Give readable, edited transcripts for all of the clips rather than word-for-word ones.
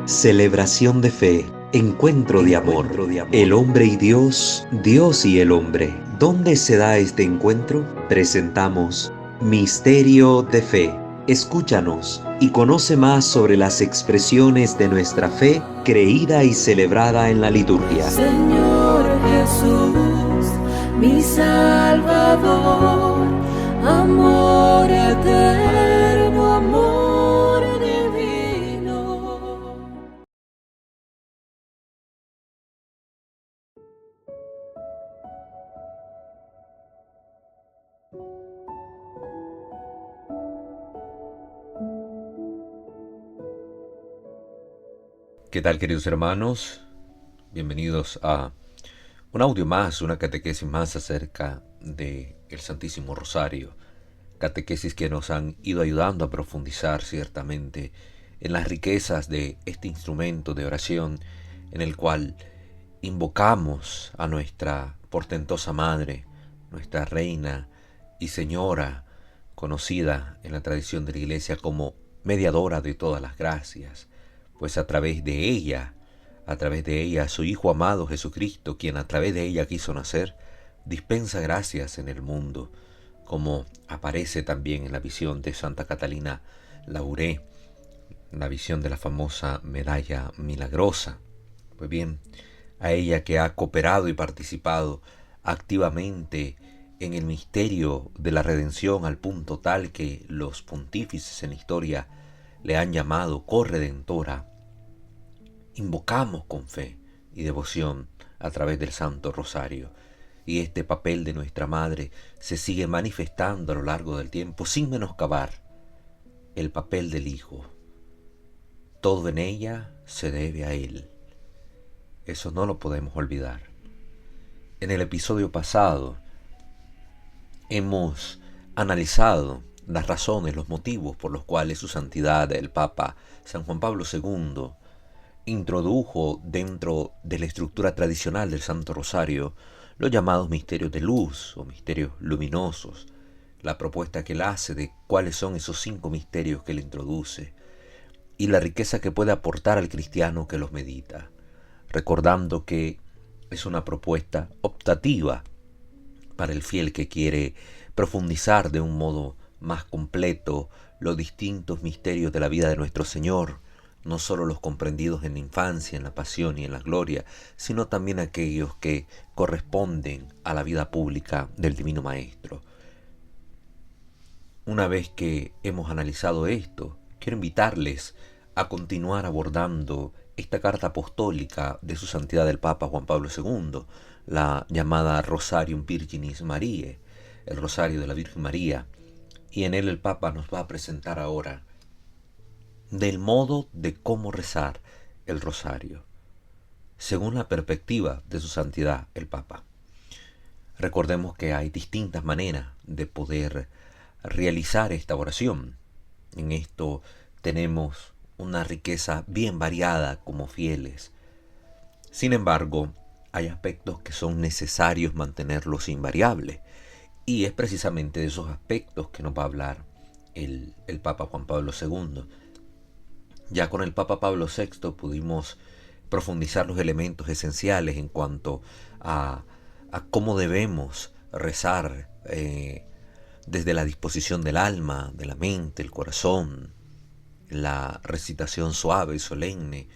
Celebración de fe, encuentro de amor, el hombre y Dios, Dios y el hombre. ¿Dónde se da este encuentro? Presentamos Misterio de Fe. Escúchanos y conoce más sobre las expresiones de nuestra fe creída y celebrada en la liturgia. Señor Jesús, mi Salvador, amor eterno, amor divino. ¿Qué tal, queridos hermanos? Bienvenidos a un audio más, una catequesis más acerca de el Santísimo Rosario. Catequesis que nos han ido ayudando a profundizar ciertamente en las riquezas de este instrumento de oración en el cual invocamos a nuestra portentosa Madre, nuestra Reina y Señora, conocida en la tradición de la Iglesia como mediadora de todas las gracias, pues a través de ella, su Hijo amado Jesucristo, quien a través de ella quiso nacer, dispensa gracias en el mundo, como aparece también en la visión de Santa Catalina Lauré, la visión de la famosa medalla milagrosa. Pues bien, a ella que ha cooperado y participado activamente en el misterio de la redención al punto tal que los pontífices en la historia le han llamado corredentora, invocamos con fe y devoción a través del Santo Rosario. Y este papel de nuestra Madre se sigue manifestando a lo largo del tiempo sin menoscabar el papel del Hijo. Todo en ella se debe a Él. Eso no lo podemos olvidar. En el episodio pasado hemos analizado las razones, los motivos por los cuales su santidad, el Papa San Juan Pablo II, introdujo dentro de la estructura tradicional del Santo Rosario los llamados misterios de luz o misterios luminosos, la propuesta que él hace de cuáles son esos 5 misterios que él introduce y la riqueza que puede aportar al cristiano que los medita, recordando que es una propuesta optativa para el fiel que quiere profundizar de un modo más completo los distintos misterios de la vida de nuestro Señor, no solo los comprendidos en la infancia, en la pasión y en la gloria, sino también aquellos que corresponden a la vida pública del Divino Maestro. Una vez que hemos analizado esto, quiero invitarles a continuar abordando esta carta apostólica de su santidad el Papa Juan Pablo II, la llamada Rosarium Virginis Mariae, el Rosario de la Virgen María, y en él el Papa nos va a presentar ahora del modo de cómo rezar el rosario, según la perspectiva de su santidad el Papa. Recordemos que hay distintas maneras de poder realizar esta oración. En esto tenemos una riqueza bien variada como fieles. Sin embargo, hay aspectos que son necesarios mantenerlos invariables, y es precisamente de esos aspectos que nos va a hablar el Papa Juan Pablo II. Ya con el Papa Pablo VI pudimos profundizar los elementos esenciales en cuanto a cómo debemos rezar desde la disposición del alma, de la mente, el corazón, la recitación suave y solemne,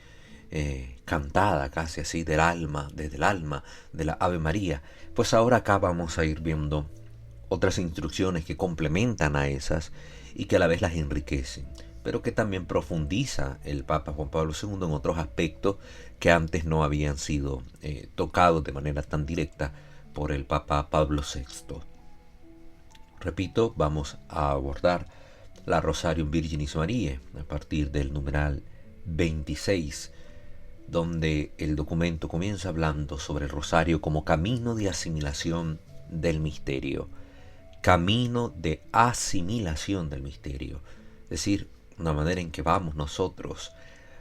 cantada casi así del alma, desde el alma, de la Ave María. Pues ahora acá vamos a ir viendo otras instrucciones que complementan a esas y que a la vez las enriquecen, pero que también profundiza el Papa Juan Pablo II en otros aspectos que antes no habían sido tocados de manera tan directa por el Papa Pablo VI. Repito, vamos a abordar la Rosarium Virginis Mariae a partir del numeral 26, donde el documento comienza hablando sobre el rosario como camino de asimilación del misterio. Camino de asimilación del misterio. Es decir, una manera en que vamos nosotros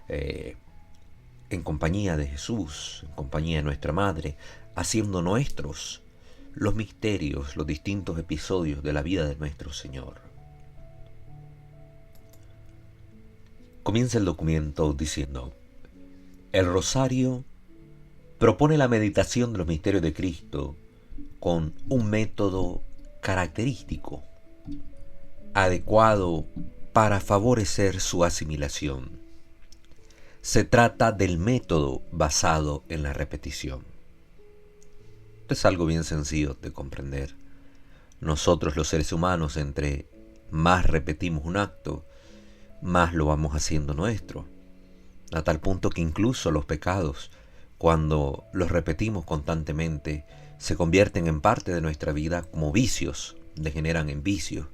en compañía de Jesús, en compañía de nuestra Madre, haciendo nuestros los misterios, los distintos episodios de la vida de nuestro Señor. Comienza el documento diciendo: El rosario propone la meditación de los misterios de Cristo con un método característico, adecuado para favorecer su asimilación. Se trata del método basado en la repetición. Es algo bien sencillo de comprender. Nosotros los seres humanos, entre más repetimos un acto, más lo vamos haciendo nuestro, a tal punto que incluso los pecados, cuando los repetimos constantemente, se convierten en parte de nuestra vida como vicios, degeneran en vicios.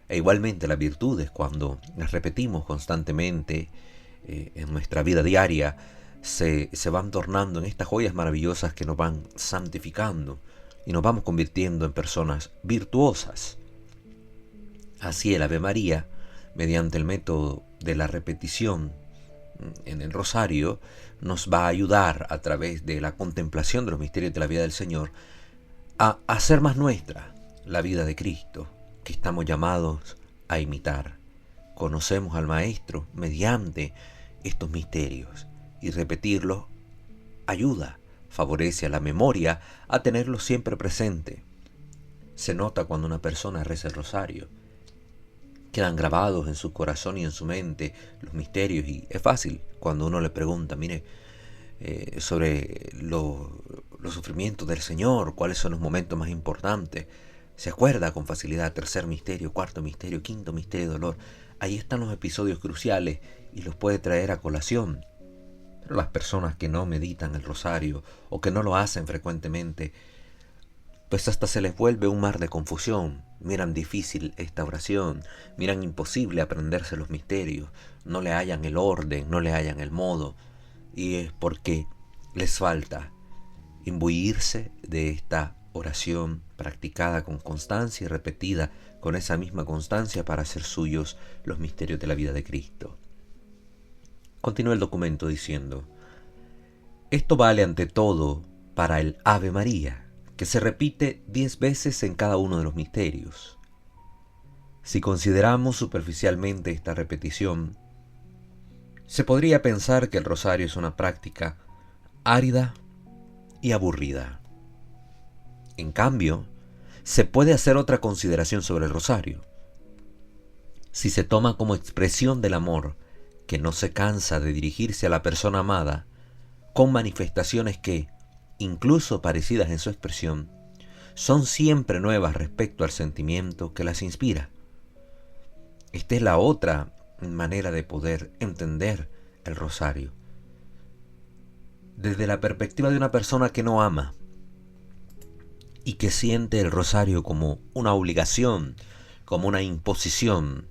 E igualmente las virtudes, cuando las repetimos constantemente en nuestra vida diaria, se van tornando en estas joyas maravillosas que nos van santificando y nos vamos convirtiendo en personas virtuosas. Así el Ave María, mediante el método de la repetición en el rosario, nos va a ayudar a través de la contemplación de los misterios de la vida del Señor a hacer más nuestra la vida de Cristo, que estamos llamados a imitar. Conocemos al Maestro mediante estos misterios y repetirlos ayuda, favorece a la memoria a tenerlos siempre presente. Se nota cuando una persona reza el rosario. Quedan grabados en su corazón y en su mente los misterios, y es fácil cuando uno le pregunta, mire, sobre los sufrimientos del Señor, cuáles son los momentos más importantes. Se acuerda con facilidad, tercer misterio, cuarto misterio, quinto misterio de dolor. Ahí están los episodios cruciales y los puede traer a colación. Pero las personas que no meditan el rosario o que no lo hacen frecuentemente, pues hasta se les vuelve un mar de confusión. Miran difícil esta oración, miran imposible aprenderse los misterios, no le hallan el orden, no le hallan el modo, y es porque les falta imbuirse de esta oración practicada con constancia y repetida con esa misma constancia para hacer suyos los misterios de la vida de Cristo. Continúa el documento diciendo: esto vale ante todo para el Ave María, que se repite 10 veces en cada uno de los misterios. Si consideramos superficialmente esta repetición, se podría pensar que el rosario es una práctica árida y aburrida. En cambio, se puede hacer otra consideración sobre el rosario. Si se toma como expresión del amor que no se cansa de dirigirse a la persona amada, con manifestaciones que, incluso parecidas en su expresión, son siempre nuevas respecto al sentimiento que las inspira. Esta es la otra manera de poder entender el rosario. Desde la perspectiva de una persona que no ama y que siente el rosario como una obligación, como una imposición,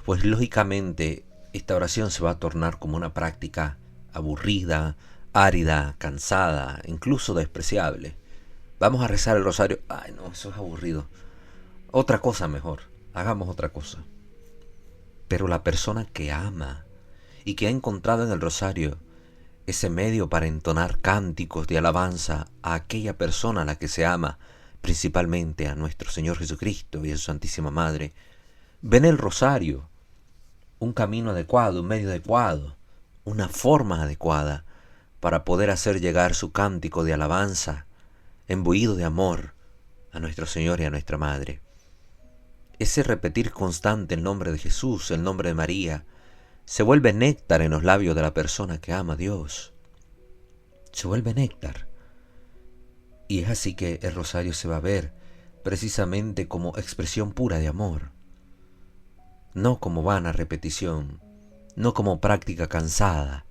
pues lógicamente esta oración se va a tornar como una práctica aburrida, árida, cansada, incluso despreciable. Vamos a rezar el rosario. Ay, no, eso es aburrido. Otra cosa mejor. Hagamos otra cosa. Pero la persona que ama y que ha encontrado en el rosario ese medio para entonar cánticos de alabanza a aquella persona a la que se ama, principalmente a nuestro Señor Jesucristo y a su Santísima Madre, ven el rosario un camino adecuado, un medio adecuado, una forma adecuada para poder hacer llegar su cántico de alabanza, imbuido de amor, a nuestro Señor y a nuestra Madre. Ese repetir constante el nombre de Jesús, el nombre de María, se vuelve néctar en los labios de la persona que ama a Dios. Se vuelve néctar. Y es así que el rosario se va a ver precisamente como expresión pura de amor, no como vana repetición, no como práctica cansada,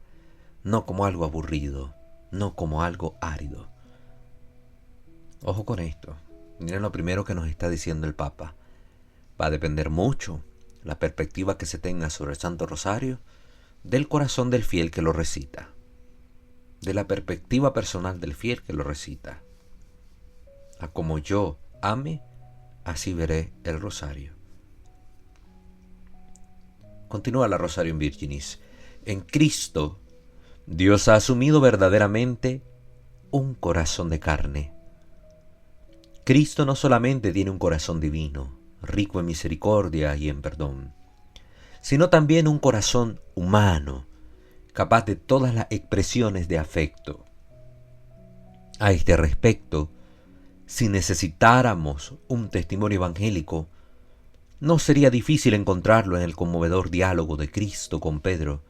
no como algo aburrido, no como algo árido. Ojo con esto. Miren lo primero que nos está diciendo el Papa. Va a depender mucho la perspectiva que se tenga sobre el Santo Rosario del corazón del fiel que lo recita, de la perspectiva personal del fiel que lo recita. A como yo ame, así veré el rosario. Continúa la Rosario in Virginis. En Cristo, Dios ha asumido verdaderamente un corazón de carne. Cristo no solamente tiene un corazón divino, rico en misericordia y en perdón, sino también un corazón humano, capaz de todas las expresiones de afecto. A este respecto, si necesitáramos un testimonio evangélico, no sería difícil encontrarlo en el conmovedor diálogo de Cristo con Pedro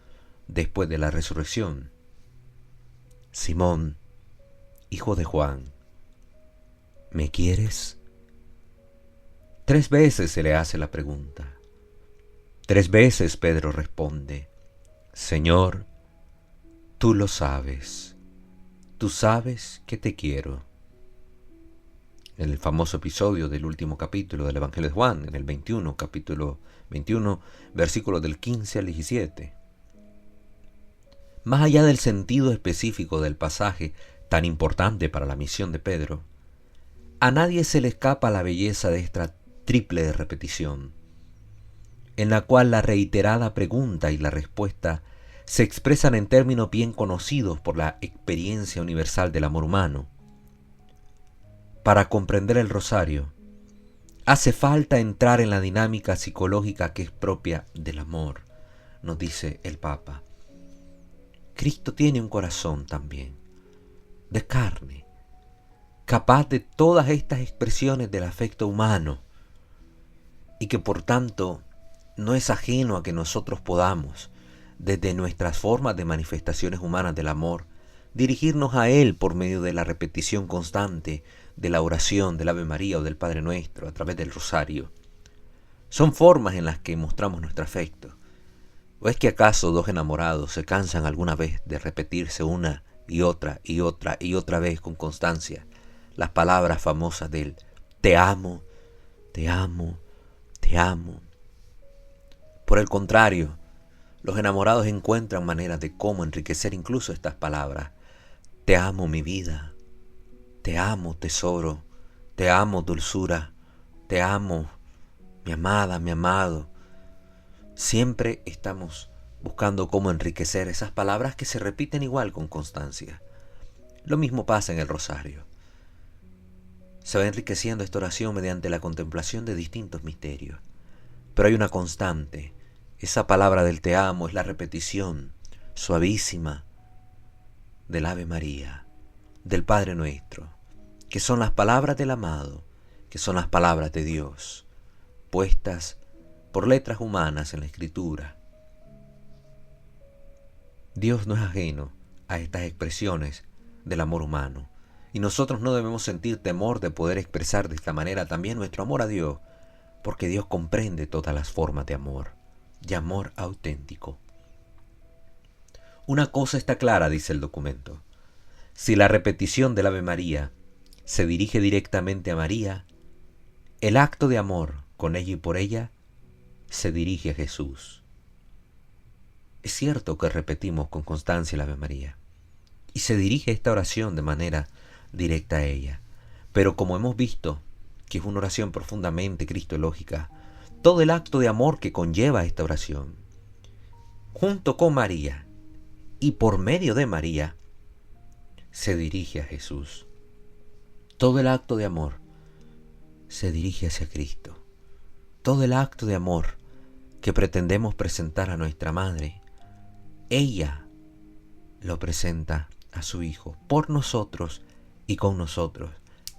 después de la resurrección. Simón, hijo de Juan, ¿me quieres? 3 veces se le hace la pregunta. 3 veces Pedro responde: Señor, tú lo sabes. Tú sabes que te quiero. En el famoso episodio del último capítulo del Evangelio de Juan, en el 21, capítulo 21, versículos del 15 al 17. Más allá del sentido específico del pasaje, tan importante para la misión de Pedro, a nadie se le escapa la belleza de esta triple repetición, en la cual la reiterada pregunta y la respuesta se expresan en términos bien conocidos por la experiencia universal del amor humano. Para comprender el rosario, hace falta entrar en la dinámica psicológica que es propia del amor, nos dice el Papa. Cristo tiene un corazón también, de carne, capaz de todas estas expresiones del afecto humano, y que por tanto no es ajeno a que nosotros podamos, desde nuestras formas de manifestaciones humanas del amor, dirigirnos a Él por medio de la repetición constante de la oración del Ave María o del Padre Nuestro a través del rosario. Son formas en las que mostramos nuestro afecto. ¿O es que acaso 2 enamorados se cansan alguna vez de repetirse una y otra y otra y otra vez con constancia las palabras famosas del te amo, te amo, te amo? Por el contrario, los enamorados encuentran maneras de cómo enriquecer incluso estas palabras. Te amo, mi vida. Te amo, tesoro. Te amo, dulzura. Te amo, mi amada, mi amado. Siempre estamos buscando cómo enriquecer esas palabras que se repiten igual con constancia. Lo mismo pasa en el rosario. Se va enriqueciendo esta oración mediante la contemplación de distintos misterios. Pero hay una constante. Esa palabra del te amo es la repetición suavísima del Ave María, del Padre Nuestro, que son las palabras del amado, que son las palabras de Dios, puestas por letras humanas en la Escritura. Dios no es ajeno a estas expresiones del amor humano, y nosotros no debemos sentir temor de poder expresar de esta manera también nuestro amor a Dios, porque Dios comprende todas las formas de amor auténtico. Una cosa está clara, dice el documento. Si la repetición del Ave María se dirige directamente a María, el acto de amor con ella y por ella se dirige a Jesús. Es cierto que repetimos con constancia el Ave María, y se dirige esta oración de manera directa a ella, pero como hemos visto, que es una oración profundamente cristológica, todo el acto de amor que conlleva esta oración, junto con María y por medio de María, se dirige a Jesús. Todo el acto de amor se dirige hacia Cristo. Todo el acto de amor que pretendemos presentar a nuestra Madre, ella lo presenta a su Hijo, por nosotros y con nosotros,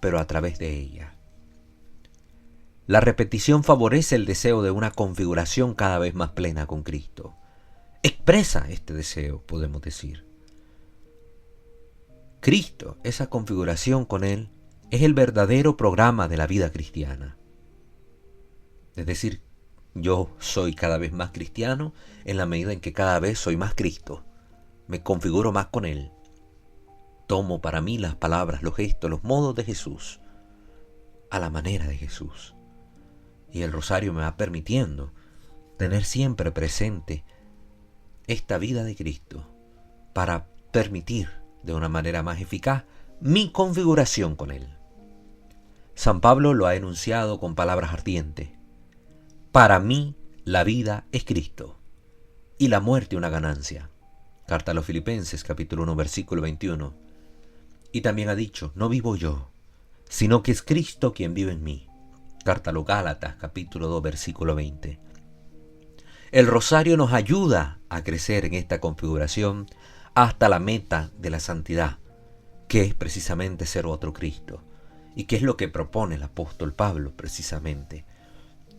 pero a través de ella. La repetición favorece el deseo de una configuración cada vez más plena con Cristo. Expresa este deseo, podemos decir. Cristo, esa configuración con Él, es el verdadero programa de la vida cristiana. Es decir, yo soy cada vez más cristiano en la medida en que cada vez soy más Cristo. Me configuro más con Él. Tomo para mí las palabras, los gestos, los modos de Jesús, a la manera de Jesús. Y el rosario me va permitiendo tener siempre presente esta vida de Cristo para permitir de una manera más eficaz mi configuración con Él. San Pablo lo ha enunciado con palabras ardientes. Para mí la vida es Cristo y la muerte una ganancia. Carta a los Filipenses, capítulo 1, versículo 21. Y también ha dicho, no vivo yo, sino que es Cristo quien vive en mí. Carta a los Gálatas, capítulo 2, versículo 20. El rosario nos ayuda a crecer en esta configuración hasta la meta de la santidad, que es precisamente ser otro Cristo. ¿Y qué es lo que propone el apóstol Pablo? Precisamente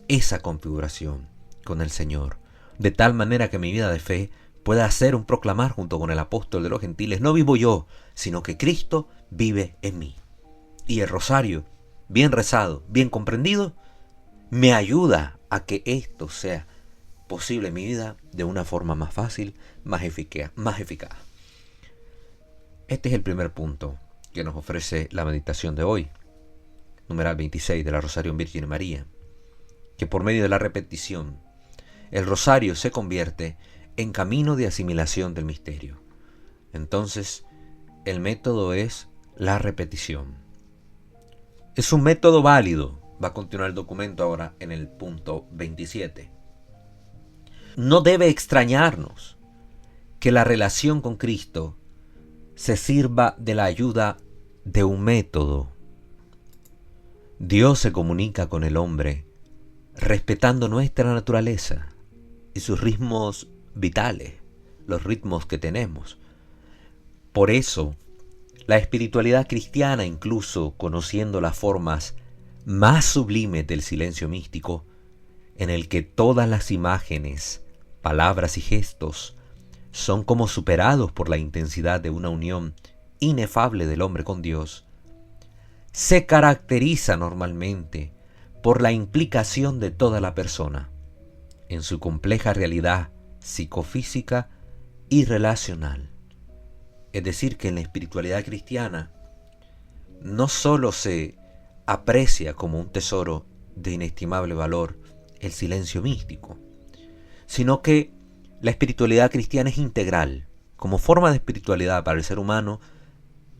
esa configuración con el Señor, de tal manera que mi vida de fe pueda hacer un proclamar junto con el apóstol de los gentiles: no vivo yo, sino que Cristo vive en mí. Y el rosario, bien rezado, bien comprendido, me ayuda a que esto sea posible en mi vida de una forma más fácil, más eficaz. Este es el primer punto que nos ofrece la meditación de hoy, numeral 26 de la Rosario Virgen María, que por medio de la repetición, el rosario se convierte en camino de asimilación del misterio. Entonces, el método es la repetición. Es un método válido. Va a continuar el documento ahora en el punto 27. No debe extrañarnos que la relación con Cristo se sirva de la ayuda de un método. Dios se comunica con el hombre respetando nuestra naturaleza y sus ritmos vitales, los ritmos que tenemos. Por eso, la espiritualidad cristiana, incluso conociendo las formas más sublimes del silencio místico, en el que todas las imágenes, palabras y gestos son como superados por la intensidad de una unión inefable del hombre con Dios, se caracteriza normalmente por la implicación de toda la persona en su compleja realidad psicofísica y relacional. Es decir, que en la espiritualidad cristiana no solo se aprecia como un tesoro de inestimable valor el silencio místico, sino que la espiritualidad cristiana es integral. Como forma de espiritualidad para el ser humano,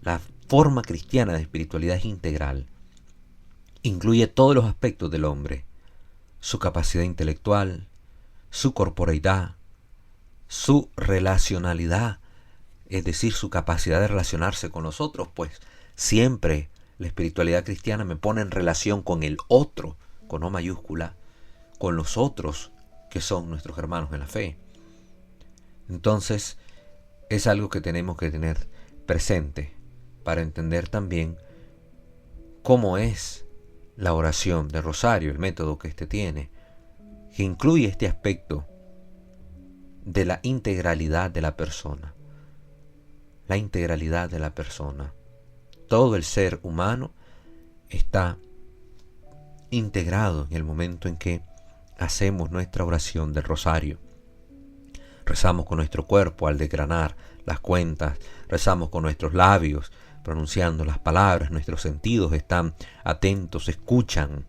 la forma cristiana de espiritualidad es integral. Incluye todos los aspectos del hombre: su capacidad intelectual, su corporeidad, su relacionalidad, es decir, su capacidad de relacionarse con los otros, pues siempre la espiritualidad cristiana me pone en relación con el otro, con O mayúscula, con los otros que son nuestros hermanos en la fe. Entonces, es algo que tenemos que tener presente para entender también cómo es la oración del rosario, el método que éste tiene, que incluye este aspecto de la integralidad de la persona. La integralidad de la persona. Todo el ser humano está integrado en el momento en que hacemos nuestra oración del rosario. Rezamos con nuestro cuerpo al desgranar las cuentas, rezamos con nuestros labios pronunciando las palabras, nuestros sentidos están atentos, escuchan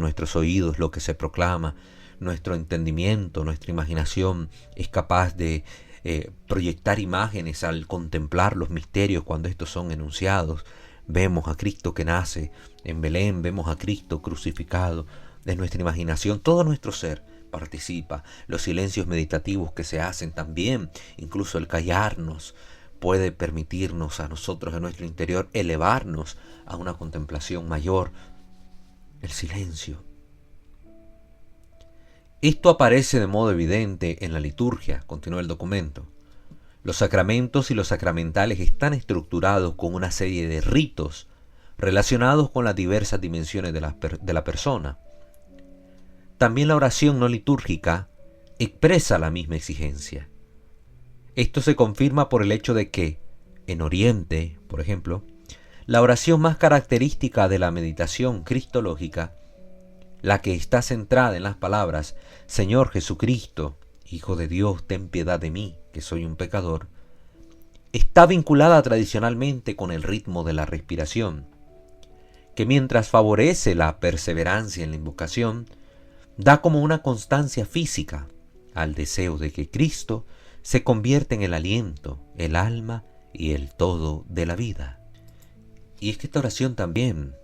nuestros oídos lo que se proclama, nuestro entendimiento, nuestra imaginación es capaz de proyectar imágenes al contemplar los misterios cuando estos son enunciados. Vemos a Cristo que nace en Belén, vemos a Cristo crucificado. De nuestra imaginación, todo nuestro ser participa. Los silencios meditativos que se hacen también, incluso el callarnos, puede permitirnos a nosotros en nuestro interior elevarnos a una contemplación mayor. El silencio. Esto aparece de modo evidente en la liturgia, continúa el documento. Los sacramentos y los sacramentales están estructurados con una serie de ritos relacionados con las diversas dimensiones de la persona. También la oración no litúrgica expresa la misma exigencia. Esto se confirma por el hecho de que, en Oriente, por ejemplo, la oración más característica de la meditación cristológica, la que está centrada en las palabras Señor Jesucristo, Hijo de Dios, ten piedad de mí, que soy un pecador, está vinculada tradicionalmente con el ritmo de la respiración, que mientras favorece la perseverancia en la invocación, da como una constancia física al deseo de que Cristo se convierta en el aliento, el alma y el todo de la vida. Y es que esta oración también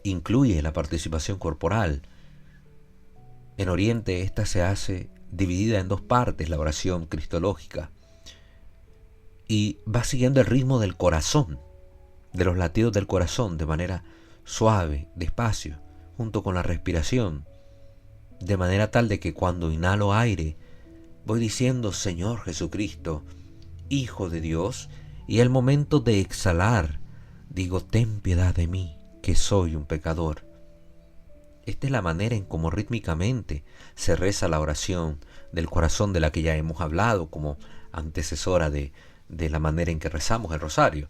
incluye la participación corporal. En Oriente esta se hace dividida en dos partes, la oración cristológica, y va siguiendo el ritmo del corazón, de los latidos del corazón, de manera suave, despacio, junto con la respiración. de manera tal de que cuando inhalo aire, voy diciendo Señor Jesucristo, Hijo de Dios, y al momento de exhalar, digo, ten piedad de mí, que soy un pecador. Esta es la manera en cómo rítmicamente se reza la oración del corazón de la que ya hemos hablado como antecesora de la manera en que rezamos el rosario.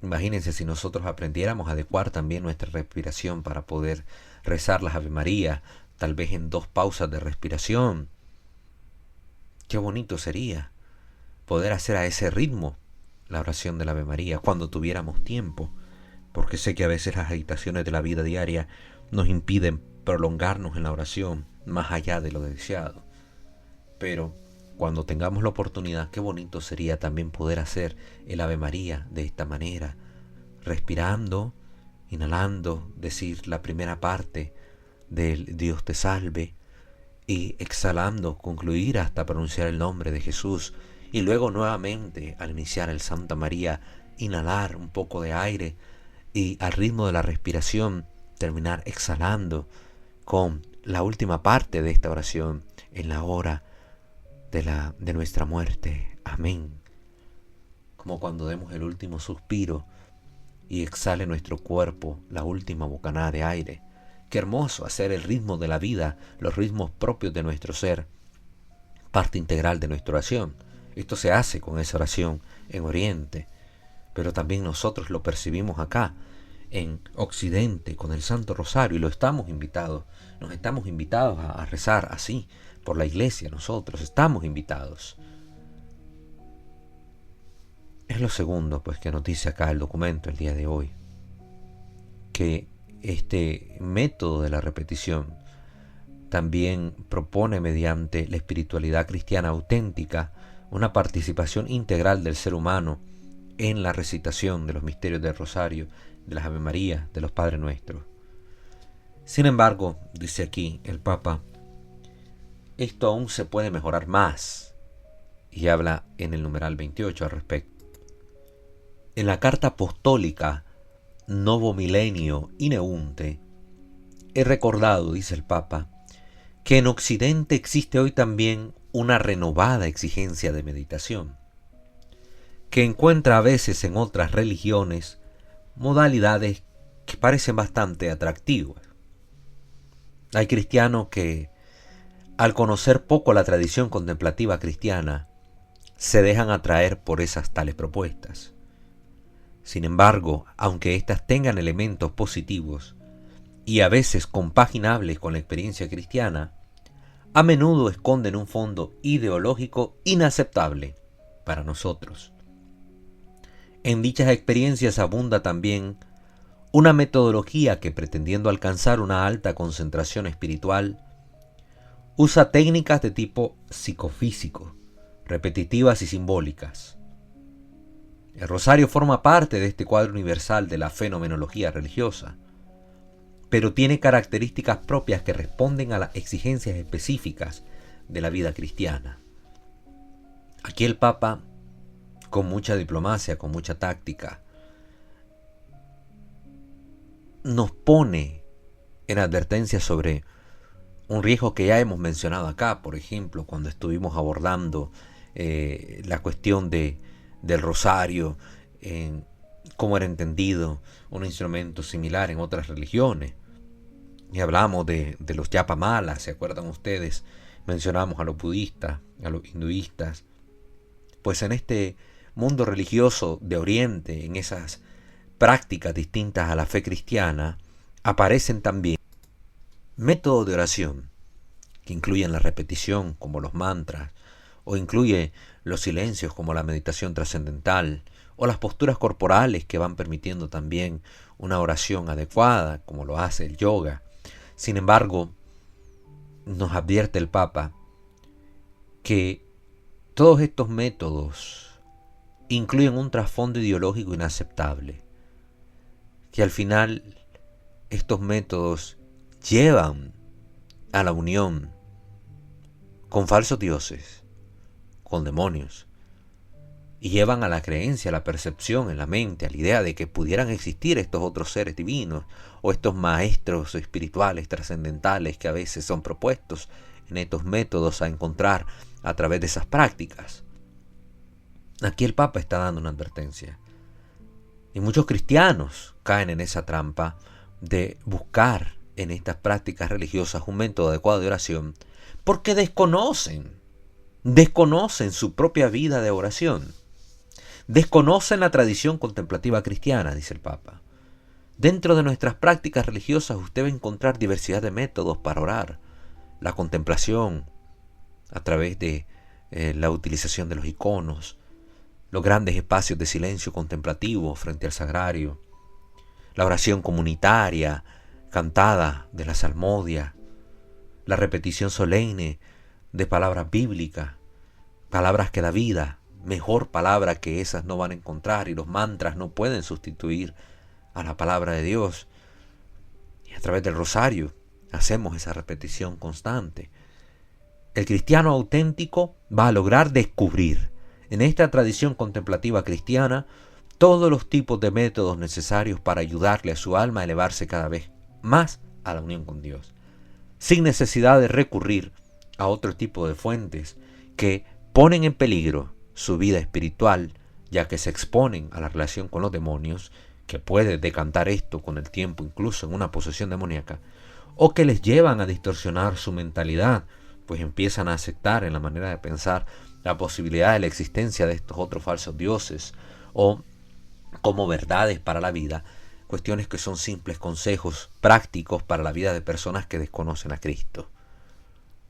Imagínense si nosotros aprendiéramos a adecuar también nuestra respiración para poder rezar las Ave María, tal vez en 2 pausas de respiración. Qué bonito sería poder hacer a ese ritmo la oración del Ave María cuando tuviéramos tiempo, porque sé que a veces las agitaciones de la vida diaria nos impiden prolongarnos en la oración más allá de lo deseado. Pero cuando tengamos la oportunidad, qué bonito sería también poder hacer el Ave María de esta manera, respirando, inhalando, decir la primera parte del Dios te salve, y exhalando, concluir hasta pronunciar el nombre de Jesús, y luego nuevamente al iniciar el Santa María, inhalar un poco de aire y al ritmo de la respiración terminar exhalando con la última parte de esta oración en la hora de nuestra muerte. Amén. Como cuando demos el último suspiro y exhale nuestro cuerpo la última bocanada de aire. Qué hermoso hacer el ritmo de la vida, los ritmos propios de nuestro ser, parte integral de nuestra oración. Esto se hace con esa oración en Oriente, pero también nosotros lo percibimos acá en Occidente con el Santo Rosario, y nos estamos invitados a rezar así por la Iglesia. Nosotros estamos invitados. Es lo segundo pues que nos dice acá el documento el día de hoy, que este método de la repetición también propone mediante la espiritualidad cristiana auténtica una participación integral del ser humano en la recitación de los misterios del Rosario, de las Ave María, de los Padres Nuestros. Sin embargo, dice aquí el Papa, esto aún se puede mejorar más, y habla en el numeral 28 al respecto. En la carta apostólica Novo Milenio Ineunte, he recordado, dice el Papa, que en Occidente existe hoy también una renovada exigencia de meditación, que encuentra a veces en otras religiones modalidades que parecen bastante atractivas. Hay cristianos que, al conocer poco la tradición contemplativa cristiana, se dejan atraer por esas tales propuestas. Sin embargo, aunque éstas tengan elementos positivos y a veces compaginables con la experiencia cristiana, a menudo esconden un fondo ideológico inaceptable para nosotros. En dichas experiencias abunda también una metodología que, pretendiendo alcanzar una alta concentración espiritual, usa técnicas de tipo psicofísico, repetitivas y simbólicas. El rosario forma parte de este cuadro universal de la fenomenología religiosa, pero tiene características propias que responden a las exigencias específicas de la vida cristiana. Aquí el Papa, con mucha diplomacia, con mucha táctica, nos pone en advertencia sobre un riesgo que ya hemos mencionado acá, por ejemplo, cuando estuvimos abordando la cuestión del rosario, cómo era entendido un instrumento similar en otras religiones. Y hablamos de los yapamalas, ¿se acuerdan ustedes? Mencionamos a los budistas, a los hinduistas. Pues en este mundo religioso de Oriente, en esas prácticas distintas a la fe cristiana, aparecen también métodos de oración que incluyen la repetición, como los mantras, o incluye los silencios, como la meditación trascendental, o las posturas corporales que van permitiendo también una oración adecuada, como lo hace el yoga. Sin embargo, nos advierte el Papa que todos estos métodos incluyen un trasfondo ideológico inaceptable, que al final estos métodos llevan a la unión con falsos dioses, con demonios, y llevan a la creencia, a la percepción en la mente, a la idea de que pudieran existir estos otros seres divinos o estos maestros espirituales trascendentales que a veces son propuestos en estos métodos a encontrar a través de esas prácticas. Aquí el Papa está dando una advertencia. Y muchos cristianos caen en esa trampa de buscar en estas prácticas religiosas un método adecuado de oración porque desconocen su propia vida de oración. Desconocen la tradición contemplativa cristiana, dice el Papa. Dentro de nuestras prácticas religiosas usted va a encontrar diversidad de métodos para orar. La contemplación a través de la utilización de los iconos, los grandes espacios de silencio contemplativo frente al sagrario, la oración comunitaria, cantada de la salmodia, la repetición solemne de palabras bíblicas, palabras que da vida. Mejor palabra que esas no van a encontrar, y los mantras no pueden sustituir a la palabra de Dios. Y a través del rosario hacemos esa repetición constante. El cristiano auténtico va a lograr descubrir en esta tradición contemplativa cristiana todos los tipos de métodos necesarios para ayudarle a su alma a elevarse cada vez más a la unión con Dios, sin necesidad de recurrir a otro tipo de fuentes que ponen en peligro su vida espiritual, ya que se exponen a la relación con los demonios, que puede decantar esto con el tiempo incluso en una posesión demoníaca, o que les llevan a distorsionar su mentalidad, pues empiezan a aceptar en la manera de pensar la posibilidad de la existencia de estos otros falsos dioses, o como verdades para la vida, cuestiones que son simples consejos prácticos para la vida de personas que desconocen a Cristo,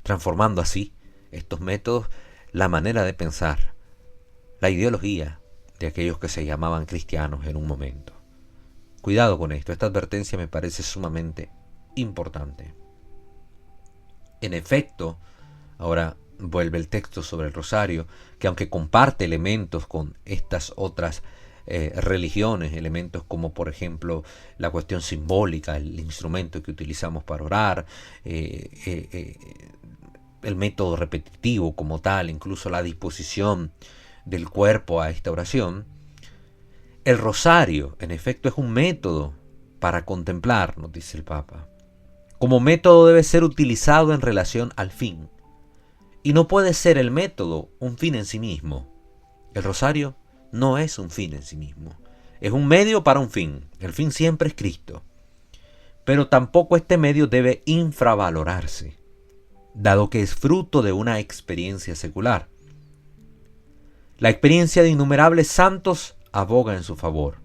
transformando así estos métodos la manera de pensar, la ideología de aquellos que se llamaban cristianos en un momento. Cuidado con esto, esta advertencia me parece sumamente importante. En efecto, ahora vuelve el texto sobre el rosario, que aunque comparte elementos con estas otras religiones, elementos como por ejemplo la cuestión simbólica, el instrumento que utilizamos para orar, el método repetitivo como tal, incluso la disposición del cuerpo a esta oración, el rosario en efecto es un método para contemplar, nos dice el Papa. Como método debe ser utilizado en relación al fin, y no puede ser el método un fin en sí mismo. El rosario no es un fin en sí mismo, es un medio para un fin. El fin siempre es Cristo, pero tampoco este medio debe infravalorarse, dado que es fruto de una experiencia secular. La experiencia de innumerables santos aboga en su favor.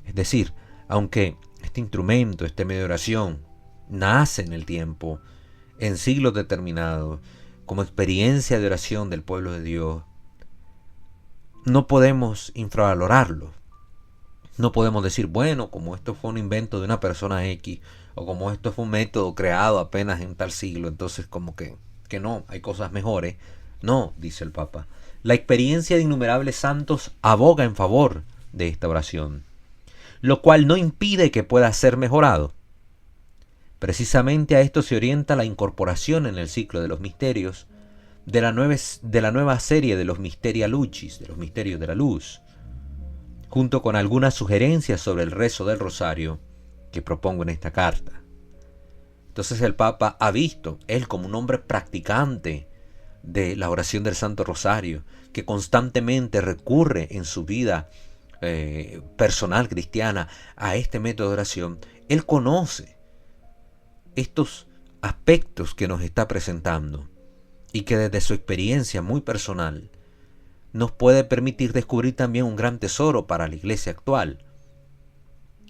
Es decir, aunque este instrumento, este medio de oración, nace en el tiempo, en siglos determinados, como experiencia de oración del pueblo de Dios, no podemos infravalorarlo. No podemos decir, bueno, como esto fue un invento de una persona X, o como esto fue un método creado apenas en tal siglo, entonces como que no, hay cosas mejores. No, dice el Papa. La experiencia de innumerables santos aboga en favor de esta oración, lo cual no impide que pueda ser mejorado. Precisamente a esto se orienta la incorporación en el ciclo de los misterios de la nueva serie de los Mysteria Lucis, de los misterios de la luz, junto con algunas sugerencias sobre el rezo del rosario que propongo en esta carta. Entonces el Papa ha visto, él como un hombre practicante de la oración del Santo Rosario, que constantemente recurre en su vida personal cristiana a este método de oración, él conoce estos aspectos que nos está presentando y que desde su experiencia muy personal nos puede permitir descubrir también un gran tesoro para la iglesia actual,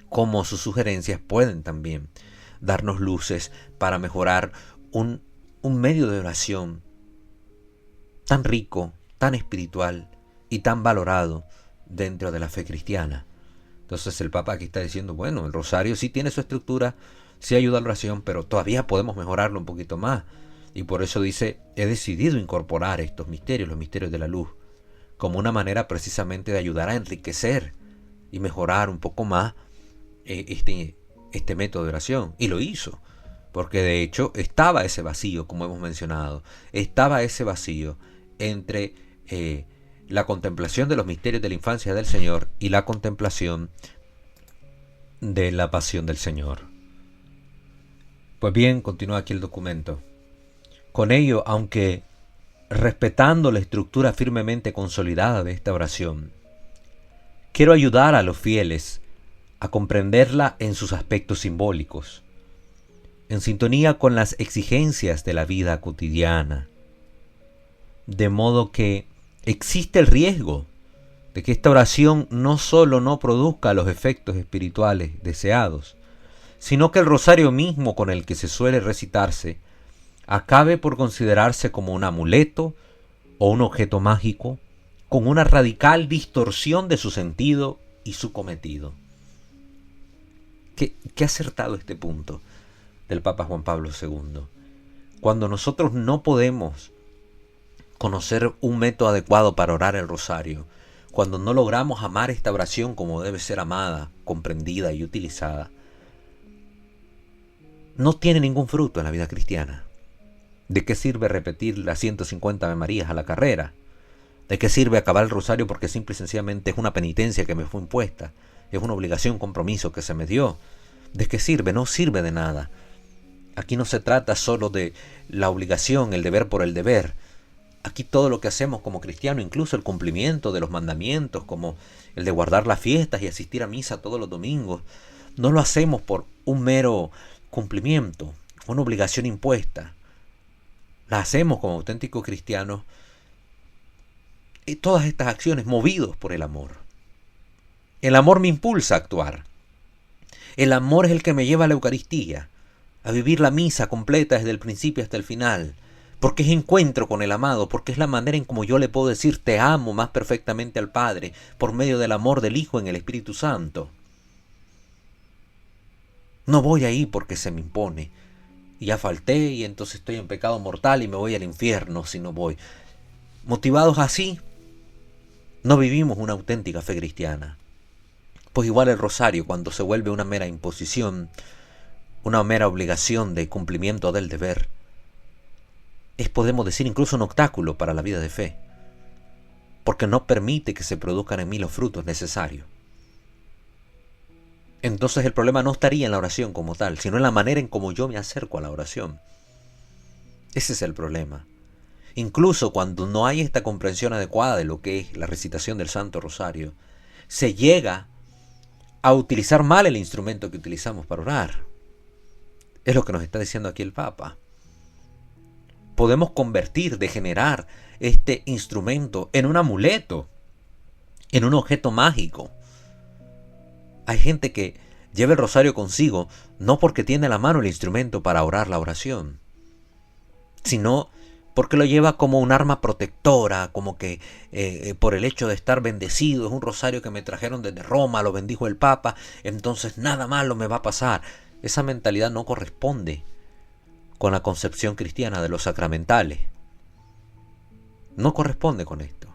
como sus sugerencias pueden también darnos luces para mejorar un medio de oración tan rico, tan espiritual y tan valorado dentro de la fe cristiana. Entonces el Papa aquí está diciendo, bueno, el rosario sí tiene su estructura, sí ayuda a la oración, pero todavía podemos mejorarlo un poquito más. Y por eso dice, he decidido incorporar estos misterios, los misterios de la luz, como una manera precisamente de ayudar a enriquecer y mejorar un poco más este método de oración. Y lo hizo, porque de hecho estaba ese vacío, como hemos mencionado, estaba ese vacío entre la contemplación de los misterios de la infancia del Señor y la contemplación de la pasión del Señor. Pues bien, continúa aquí el documento. Con ello, aunque respetando la estructura firmemente consolidada de esta oración, quiero ayudar a los fieles a comprenderla en sus aspectos simbólicos, en sintonía con las exigencias de la vida cotidiana, de modo que existe el riesgo de que esta oración no solo no produzca los efectos espirituales deseados, sino que el rosario mismo con el que se suele recitarse acabe por considerarse como un amuleto o un objeto mágico con una radical distorsión de su sentido y su cometido. Qué acertado este punto del Papa Juan Pablo II. Cuando nosotros no podemos conocer un método adecuado para orar el rosario, cuando no logramos amar esta oración como debe ser amada, comprendida y utilizada, no tiene ningún fruto en la vida cristiana. ¿De qué sirve repetir las 150 Ave Marías a la carrera? ¿De qué sirve acabar el rosario porque simple y sencillamente es una penitencia que me fue impuesta? Es una obligación, un compromiso que se me dio. ¿De qué sirve? No sirve de nada. Aquí no se trata solo de la obligación, el deber por el deber. Aquí todo lo que hacemos como cristiano, incluso el cumplimiento de los mandamientos, como el de guardar las fiestas y asistir a misa todos los domingos, no lo hacemos por un mero cumplimiento, una obligación impuesta. La hacemos como auténticos cristianos y todas estas acciones movidos por el amor. El amor me impulsa a actuar. El amor es el que me lleva a la Eucaristía, a vivir la misa completa desde el principio hasta el final, porque es encuentro con el amado, porque es la manera en como yo le puedo decir te amo más perfectamente al Padre, por medio del amor del Hijo en el Espíritu Santo. No voy ahí porque se me impone, y ya falté y entonces estoy en pecado mortal y me voy al infierno si no voy. Motivados así, no vivimos una auténtica fe cristiana. Pues igual el rosario, cuando se vuelve una mera imposición, una mera obligación de cumplimiento del deber, es, podemos decir, incluso un obstáculo para la vida de fe, porque no permite que se produzcan en mí los frutos necesarios. Entonces el problema no estaría en la oración como tal, sino en la manera en cómo yo me acerco a la oración. Ese es el problema. Incluso cuando no hay esta comprensión adecuada de lo que es la recitación del Santo Rosario, se llega a utilizar mal el instrumento que utilizamos para orar. Es lo que nos está diciendo aquí el Papa. Podemos convertir, degenerar este instrumento en un amuleto, en un objeto mágico. Hay gente que lleva el rosario consigo no porque tiene a la mano el instrumento para orar la oración, sino porque lo lleva como un arma protectora, como que por el hecho de estar bendecido, es un rosario que me trajeron desde Roma, lo bendijo el Papa, entonces nada malo me va a pasar. Esa mentalidad no corresponde con la concepción cristiana de los sacramentales. No corresponde con esto.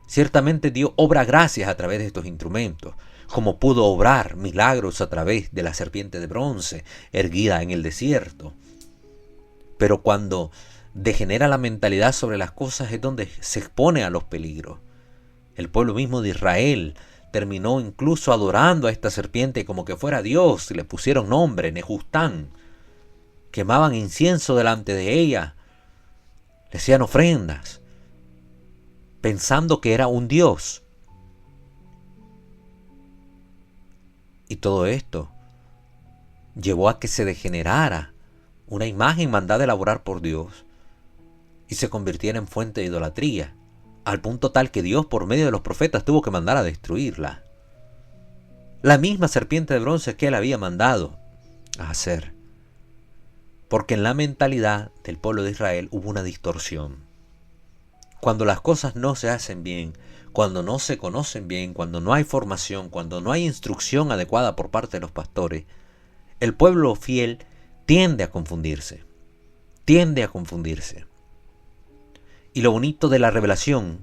Ciertamente Dios obra gracias a través de estos instrumentos, como pudo obrar milagros a través de la serpiente de bronce erguida en el desierto. Pero cuando degenera la mentalidad sobre las cosas es donde se expone a los peligros. El pueblo mismo de Israel terminó incluso adorando a esta serpiente como que fuera Dios, y le pusieron nombre, Nehustán. Quemaban incienso delante de ella, le hacían ofrendas, pensando que era un Dios. Y todo esto llevó a que se degenerara una imagen mandada a elaborar por Dios y se convirtiera en fuente de idolatría, al punto tal que Dios por medio de los profetas tuvo que mandar a destruirla. La misma serpiente de bronce que él había mandado a hacer. Porque en la mentalidad del pueblo de Israel hubo una distorsión. Cuando las cosas no se hacen bien, cuando no se conocen bien, cuando no hay formación, cuando no hay instrucción adecuada por parte de los pastores, el pueblo fiel tiende a confundirse. Tiende a confundirse. Y lo bonito de la revelación,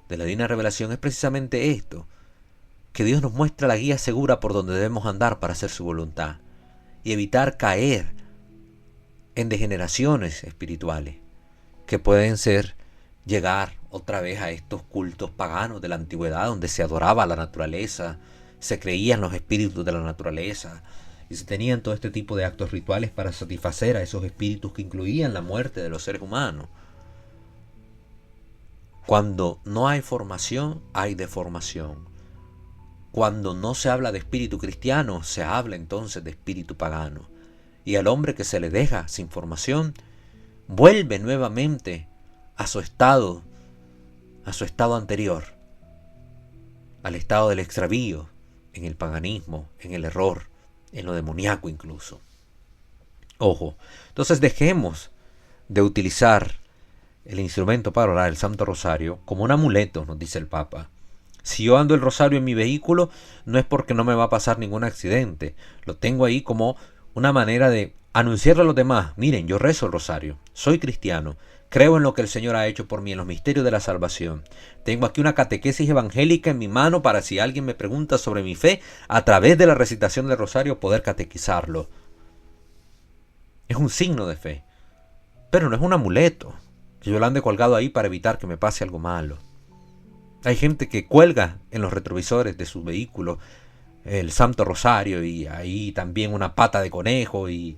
de la divina revelación, es precisamente esto, que Dios nos muestra la guía segura por donde debemos andar para hacer su voluntad y evitar caer en degeneraciones espirituales que pueden ser llegar otra vez a estos cultos paganos de la antigüedad donde se adoraba a la naturaleza, se creían los espíritus de la naturaleza y se tenían todo este tipo de actos rituales para satisfacer a esos espíritus que incluían la muerte de los seres humanos. Cuando no hay formación, hay deformación. Cuando no se habla de espíritu cristiano, se habla entonces de espíritu pagano. Y al hombre que se le deja sin formación, vuelve nuevamente a su estado anterior, al estado del extravío, en el paganismo, en el error, en lo demoníaco incluso. Ojo, entonces dejemos de utilizar el instrumento para orar, el Santo Rosario, como un amuleto, nos dice el Papa. Si yo ando el rosario en mi vehículo, no es porque no me va a pasar ningún accidente. Lo tengo ahí como una manera de anunciarle a los demás: miren, yo rezo el rosario, soy cristiano, creo en lo que el Señor ha hecho por mí, en los misterios de la salvación. Tengo aquí una catequesis evangélica en mi mano para, si alguien me pregunta sobre mi fe, a través de la recitación del rosario poder catequizarlo. Es un signo de fe, pero no es un amuleto que yo lo ande colgado ahí para evitar que me pase algo malo. Hay gente que cuelga en los retrovisores de sus vehículos el Santo Rosario y ahí también una pata de conejo y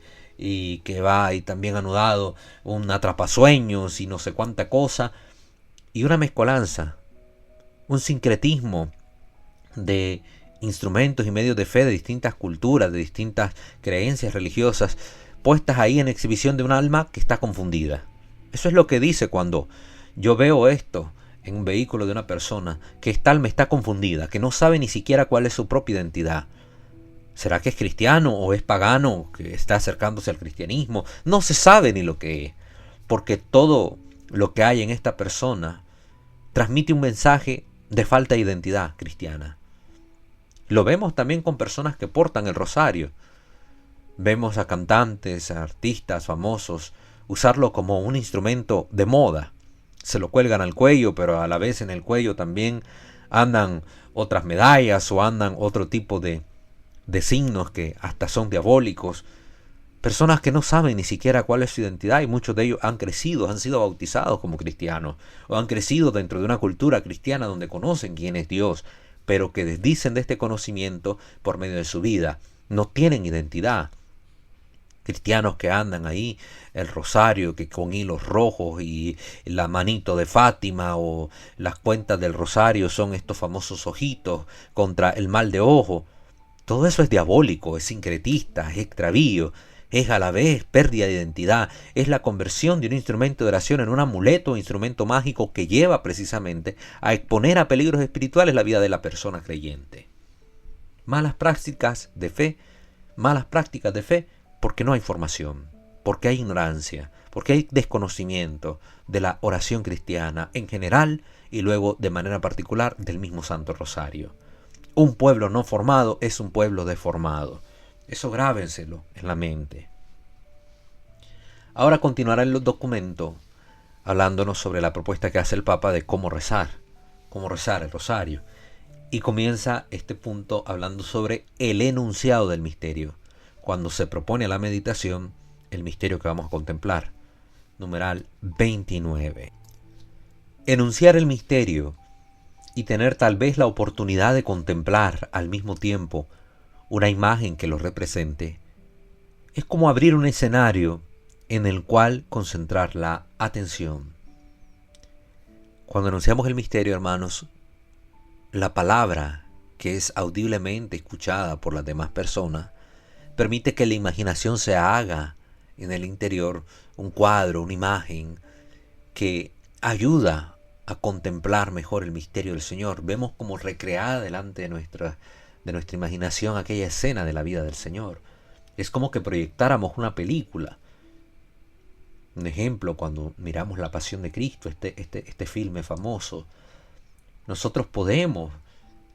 que va ahí también anudado un atrapasueños y no sé cuánta cosa, y una mezcolanza, un sincretismo de instrumentos y medios de fe de distintas culturas, de distintas creencias religiosas, puestas ahí en exhibición de un alma que está confundida. Eso es lo que dice cuando yo veo esto en un vehículo de una persona, que esta alma está confundida, que no sabe ni siquiera cuál es su propia identidad. ¿Será que es cristiano o es pagano que está acercándose al cristianismo? No se sabe ni lo que es, porque todo lo que hay en esta persona transmite un mensaje de falta de identidad cristiana. Lo vemos también con personas que portan el rosario. Vemos a cantantes, a artistas famosos usarlo como un instrumento de moda. Se lo cuelgan al cuello, pero a la vez en el cuello también andan otras medallas o andan otro tipo de signos que hasta son diabólicos. Personas que no saben ni siquiera cuál es su identidad, y muchos de ellos han crecido, han sido bautizados como cristianos o han crecido dentro de una cultura cristiana donde conocen quién es Dios, pero que desdicen de este conocimiento por medio de su vida. No tienen identidad. Cristianos que andan ahí, el rosario que con hilos rojos y la manito de Fátima, o las cuentas del rosario son estos famosos ojitos contra el mal de ojo. Todo eso es diabólico, es sincretista, es extravío, es a la vez pérdida de identidad, es la conversión de un instrumento de oración en un amuleto o instrumento mágico que lleva precisamente a exponer a peligros espirituales la vida de la persona creyente. Malas prácticas de fe porque no hay formación, porque hay ignorancia, porque hay desconocimiento de la oración cristiana en general y luego de manera particular del mismo Santo Rosario. Un pueblo no formado es un pueblo deformado. Eso grábenselo en la mente. Ahora continuará el documento hablándonos sobre la propuesta que hace el Papa de cómo rezar el rosario. Y comienza este punto hablando sobre el enunciado del misterio, cuando se propone a la meditación el misterio que vamos a contemplar. Numeral 29. Enunciar el misterio y tener tal vez la oportunidad de contemplar al mismo tiempo una imagen que lo represente, es como abrir un escenario en el cual concentrar la atención. Cuando enunciamos el misterio, hermanos, la palabra que es audiblemente escuchada por las demás personas permite que la imaginación se haga en el interior un cuadro, una imagen que ayuda a contemplar mejor el misterio del Señor. Vemos como recreada delante de nuestra imaginación aquella escena de la vida del Señor. Es como que proyectáramos una película. Un ejemplo, cuando miramos La Pasión de Cristo, este filme famoso, nosotros podemos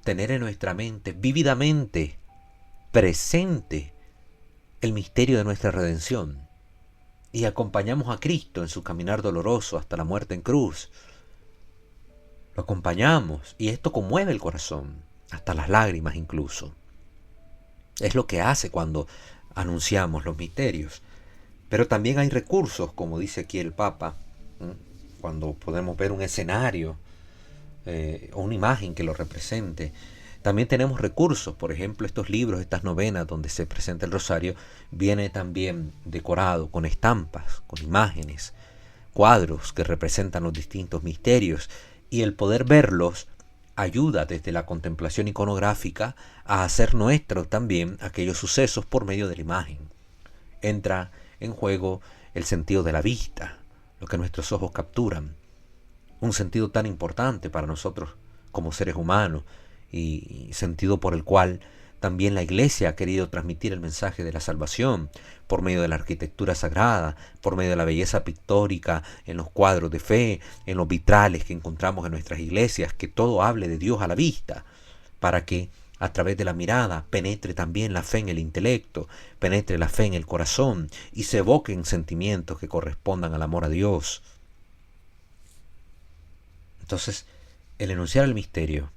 tener en nuestra mente vívidamente presente el misterio de nuestra redención, y acompañamos a Cristo en su caminar doloroso hasta la muerte en cruz. Lo acompañamos y esto conmueve el corazón, hasta las lágrimas incluso. Es lo que hace cuando anunciamos los misterios. Pero también hay recursos, como dice aquí el Papa, cuando podemos ver un escenario o una imagen que lo represente. También tenemos recursos, por ejemplo, estos libros, estas novenas donde se presenta el rosario, viene también decorado con estampas, con imágenes, cuadros que representan los distintos misterios, y el poder verlos ayuda desde la contemplación iconográfica a hacer nuestros también aquellos sucesos por medio de la imagen. Entra en juego el sentido de la vista, lo que nuestros ojos capturan, un sentido tan importante para nosotros como seres humanos, y sentido por el cual también la Iglesia ha querido transmitir el mensaje de la salvación por medio de la arquitectura sagrada, por medio de la belleza pictórica, en los cuadros de fe, en los vitrales que encontramos en nuestras iglesias, que todo hable de Dios a la vista, para que a través de la mirada penetre también la fe en el intelecto, penetre la fe en el corazón y se evoquen sentimientos que correspondan al amor a Dios. Entonces, el enunciar el misterio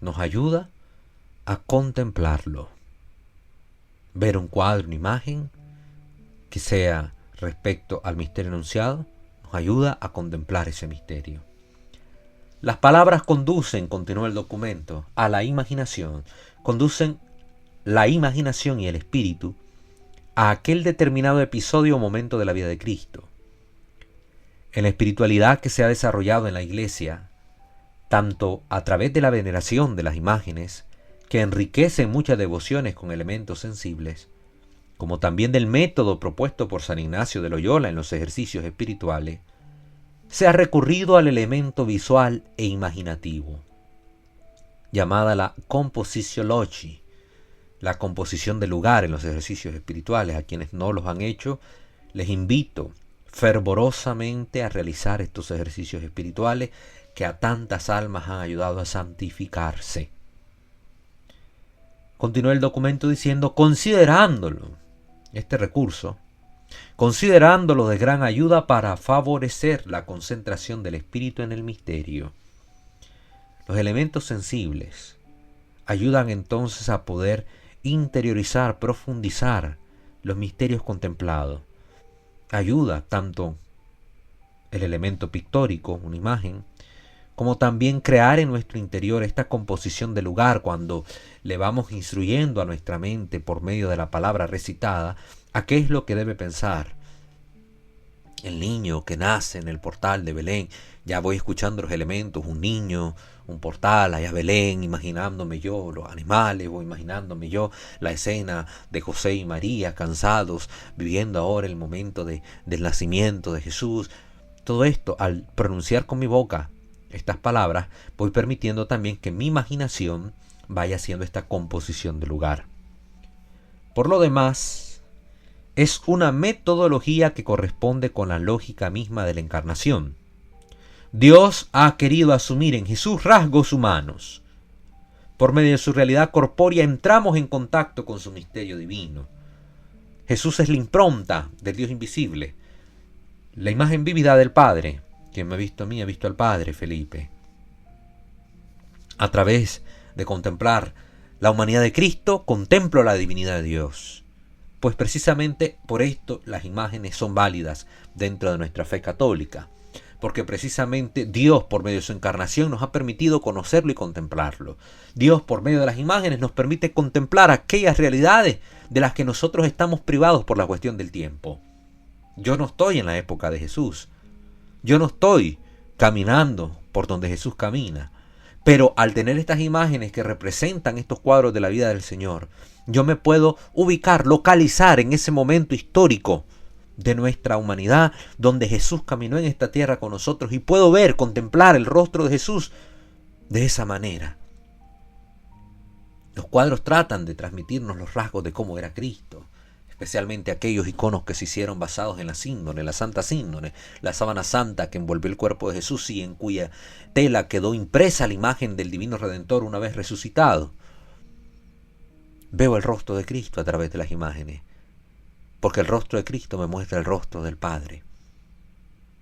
nos ayuda a contemplarlo. Ver un cuadro, una imagen que sea respecto al misterio enunciado, nos ayuda a contemplar ese misterio. Las palabras conducen, continúa el documento, a la imaginación. Conducen la imaginación y el espíritu a aquel determinado episodio o momento de la vida de Cristo. En la espiritualidad que se ha desarrollado en la Iglesia, tanto a través de la veneración de las imágenes, que enriquecen muchas devociones con elementos sensibles, como también del método propuesto por San Ignacio de Loyola en los ejercicios espirituales, se ha recurrido al elemento visual e imaginativo, llamada la compositiology, la composición del lugar en los ejercicios espirituales. A quienes no los han hecho, les invito fervorosamente a realizar estos ejercicios espirituales que a tantas almas han ayudado a santificarse. Continúa el documento diciendo, considerándolo, este recurso, considerándolo de gran ayuda para favorecer la concentración del espíritu en el misterio. Los elementos sensibles ayudan entonces a poder interiorizar, profundizar los misterios contemplados. Ayuda tanto el elemento pictórico, una imagen, como también crear en nuestro interior esta composición del lugar cuando le vamos instruyendo a nuestra mente por medio de la palabra recitada a qué es lo que debe pensar. El niño que nace en el portal de Belén, ya voy escuchando los elementos, un niño, un portal, allá Belén, imaginándome yo los animales, voy imaginándome yo la escena de José y María cansados, viviendo ahora el momento del nacimiento de Jesús. Todo esto, al pronunciar con mi boca estas palabras, voy permitiendo también que mi imaginación vaya haciendo esta composición del lugar. Por lo demás, es una metodología que corresponde con la lógica misma de la encarnación. Dios ha querido asumir en Jesús rasgos humanos. Por medio de su realidad corpórea entramos en contacto con su misterio divino. Jesús es la impronta del Dios invisible, la imagen vívida del Padre. Quien me ha visto a mí ha visto al Padre, Felipe. A través de contemplar la humanidad de Cristo, contemplo la divinidad de Dios. Pues precisamente por esto las imágenes son válidas dentro de nuestra fe católica. Porque precisamente Dios, por medio de su encarnación, nos ha permitido conocerlo y contemplarlo. Dios, por medio de las imágenes, nos permite contemplar aquellas realidades de las que nosotros estamos privados por la cuestión del tiempo. Yo no estoy en la época de Jesús. Yo no estoy caminando por donde Jesús camina. Pero al tener estas imágenes que representan estos cuadros de la vida del Señor, yo me puedo ubicar, localizar en ese momento histórico de nuestra humanidad, donde Jesús caminó en esta tierra con nosotros, y puedo ver, contemplar el rostro de Jesús de esa manera. Los cuadros tratan de transmitirnos los rasgos de cómo era Cristo, especialmente aquellos iconos que se hicieron basados en la síndone, la santa síndone, la sábana santa que envolvió el cuerpo de Jesús y en cuya tela quedó impresa la imagen del divino Redentor una vez resucitado. Veo el rostro de Cristo a través de las imágenes, porque el rostro de Cristo me muestra el rostro del Padre.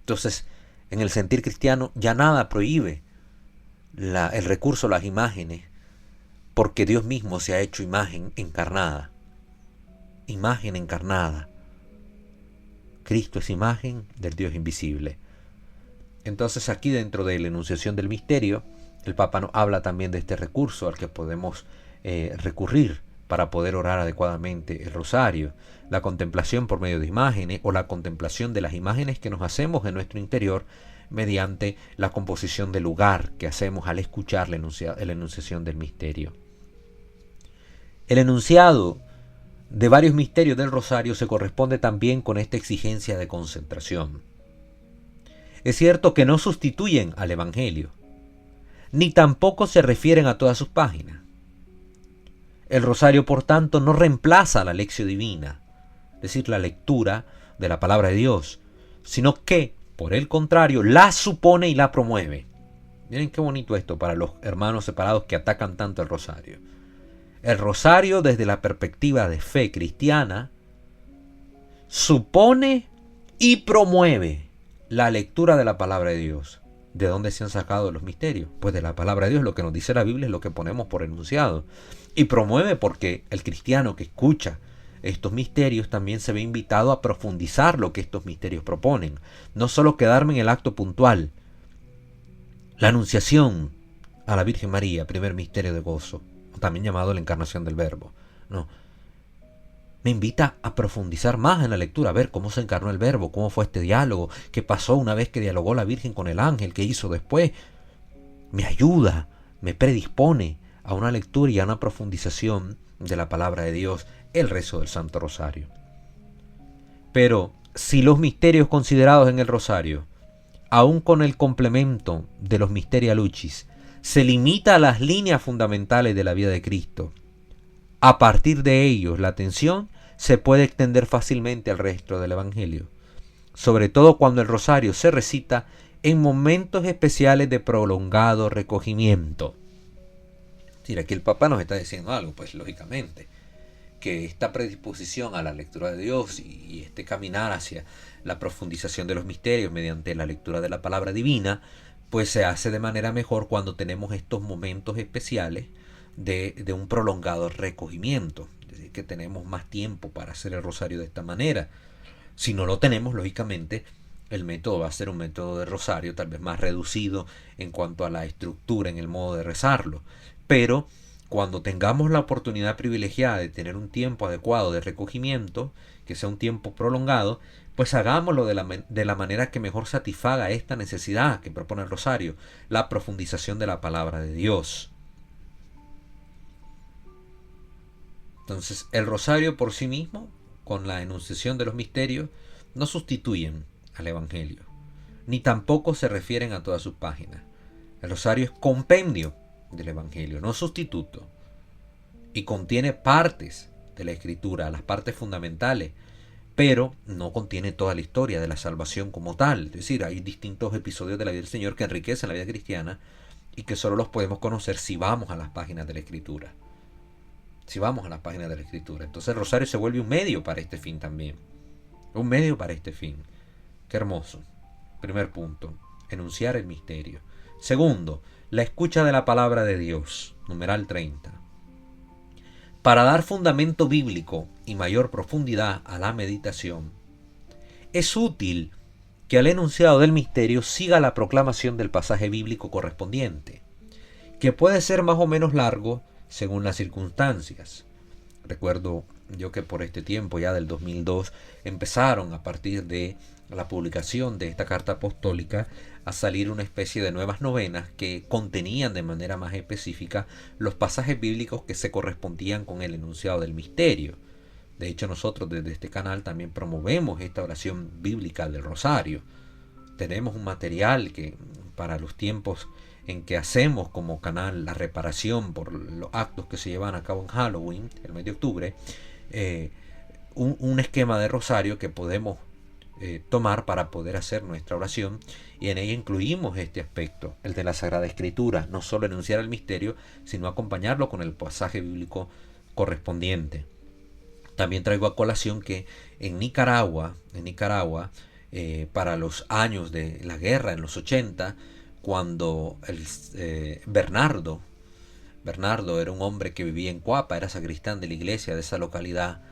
Entonces, en el sentir cristiano ya nada prohíbe el recurso a las imágenes, porque Dios mismo se ha hecho imagen encarnada. Imagen encarnada. Cristo es imagen del Dios invisible. Entonces aquí dentro de la enunciación del misterio, el Papa nos habla también de este recurso al que podemos recurrir para poder orar adecuadamente el rosario, la contemplación por medio de imágenes o la contemplación de las imágenes que nos hacemos en nuestro interior mediante la composición del lugar que hacemos al escuchar la enunciación del misterio. El enunciado de varios misterios del rosario se corresponde también con esta exigencia de concentración. Es cierto que no sustituyen al Evangelio, ni tampoco se refieren a todas sus páginas. El rosario, por tanto, no reemplaza la lección divina, es decir, la lectura de la palabra de Dios, sino que, por el contrario, la supone y la promueve. Miren qué bonito esto para los hermanos separados que atacan tanto el rosario. El rosario, desde la perspectiva de fe cristiana, supone y promueve la lectura de la palabra de Dios. ¿De dónde se han sacado los misterios? Pues de la palabra de Dios. Lo que nos dice la Biblia es lo que ponemos por enunciado. Y promueve porque el cristiano que escucha estos misterios también se ve invitado a profundizar lo que estos misterios proponen. No solo quedarme en el acto puntual. La anunciación a la Virgen María, primer misterio de gozo, también llamado la encarnación del Verbo. No. Me invita a profundizar más en la lectura, a ver cómo se encarnó el Verbo, cómo fue este diálogo, qué pasó una vez que dialogó la Virgen con el ángel, qué hizo después. Me ayuda, me predispone a una lectura y a una profundización de la palabra de Dios, el rezo del Santo Rosario. Pero si los misterios considerados en el Rosario, aun con el complemento de los Mysteria Lucis, se limita a las líneas fundamentales de la vida de Cristo, a partir de ellos la atención se puede extender fácilmente al resto del Evangelio, sobre todo cuando el rosario se recita en momentos especiales de prolongado recogimiento. Es decir, aquí el Papa nos está diciendo algo, pues lógicamente, que esta predisposición a la lectura de Dios y este caminar hacia la profundización de los misterios mediante la lectura de la palabra divina, pues se hace de manera mejor cuando tenemos estos momentos especiales de un prolongado recogimiento, es decir, que tenemos más tiempo para hacer el rosario de esta manera. Si no lo tenemos, lógicamente, el método va a ser un método de rosario tal vez más reducido en cuanto a la estructura, en el modo de rezarlo. Pero cuando tengamos la oportunidad privilegiada de tener un tiempo adecuado de recogimiento, que sea un tiempo prolongado, pues hagámoslo de la manera que mejor satisfaga esta necesidad que propone el rosario, la profundización de la palabra de Dios. Entonces, el rosario por sí mismo, con la enunciación de los misterios, no sustituyen al Evangelio, ni tampoco se refieren a todas sus páginas. El rosario es compendio del Evangelio, no sustituto, y contiene partes de la Escritura, las partes fundamentales, pero no contiene toda la historia de la salvación como tal. Es decir, hay distintos episodios de la vida del Señor que enriquecen la vida cristiana y que solo los podemos conocer si vamos a las páginas de la Escritura. Si vamos a las páginas de la Escritura. Entonces el rosario se vuelve un medio para este fin también. Un medio para este fin. Qué hermoso. Primer punto, enunciar el misterio. Segundo, la escucha de la palabra de Dios. Numeral 30. Para dar fundamento bíblico y mayor profundidad a la meditación, es útil que al enunciado del misterio siga la proclamación del pasaje bíblico correspondiente, que puede ser más o menos largo según las circunstancias. Recuerdo yo que por este tiempo, ya del 2002, empezaron a partir de la publicación de esta carta apostólica a salir una especie de nuevas novenas que contenían de manera más específica los pasajes bíblicos que se correspondían con el enunciado del misterio. De hecho, nosotros desde este canal también promovemos esta oración bíblica del rosario. Tenemos un material que para los tiempos en que hacemos como canal la reparación por los actos que se llevan a cabo en Halloween, el mes de octubre, un esquema de rosario que podemos tomar para poder hacer nuestra oración, y en ella incluimos este aspecto, el de la Sagrada Escritura, no solo enunciar el misterio, sino acompañarlo con el pasaje bíblico correspondiente. También traigo a colación que en Nicaragua, para los años de la guerra, en los 80, cuando Bernardo era un hombre que vivía en Cuapa, era sacristán de la iglesia de esa localidad,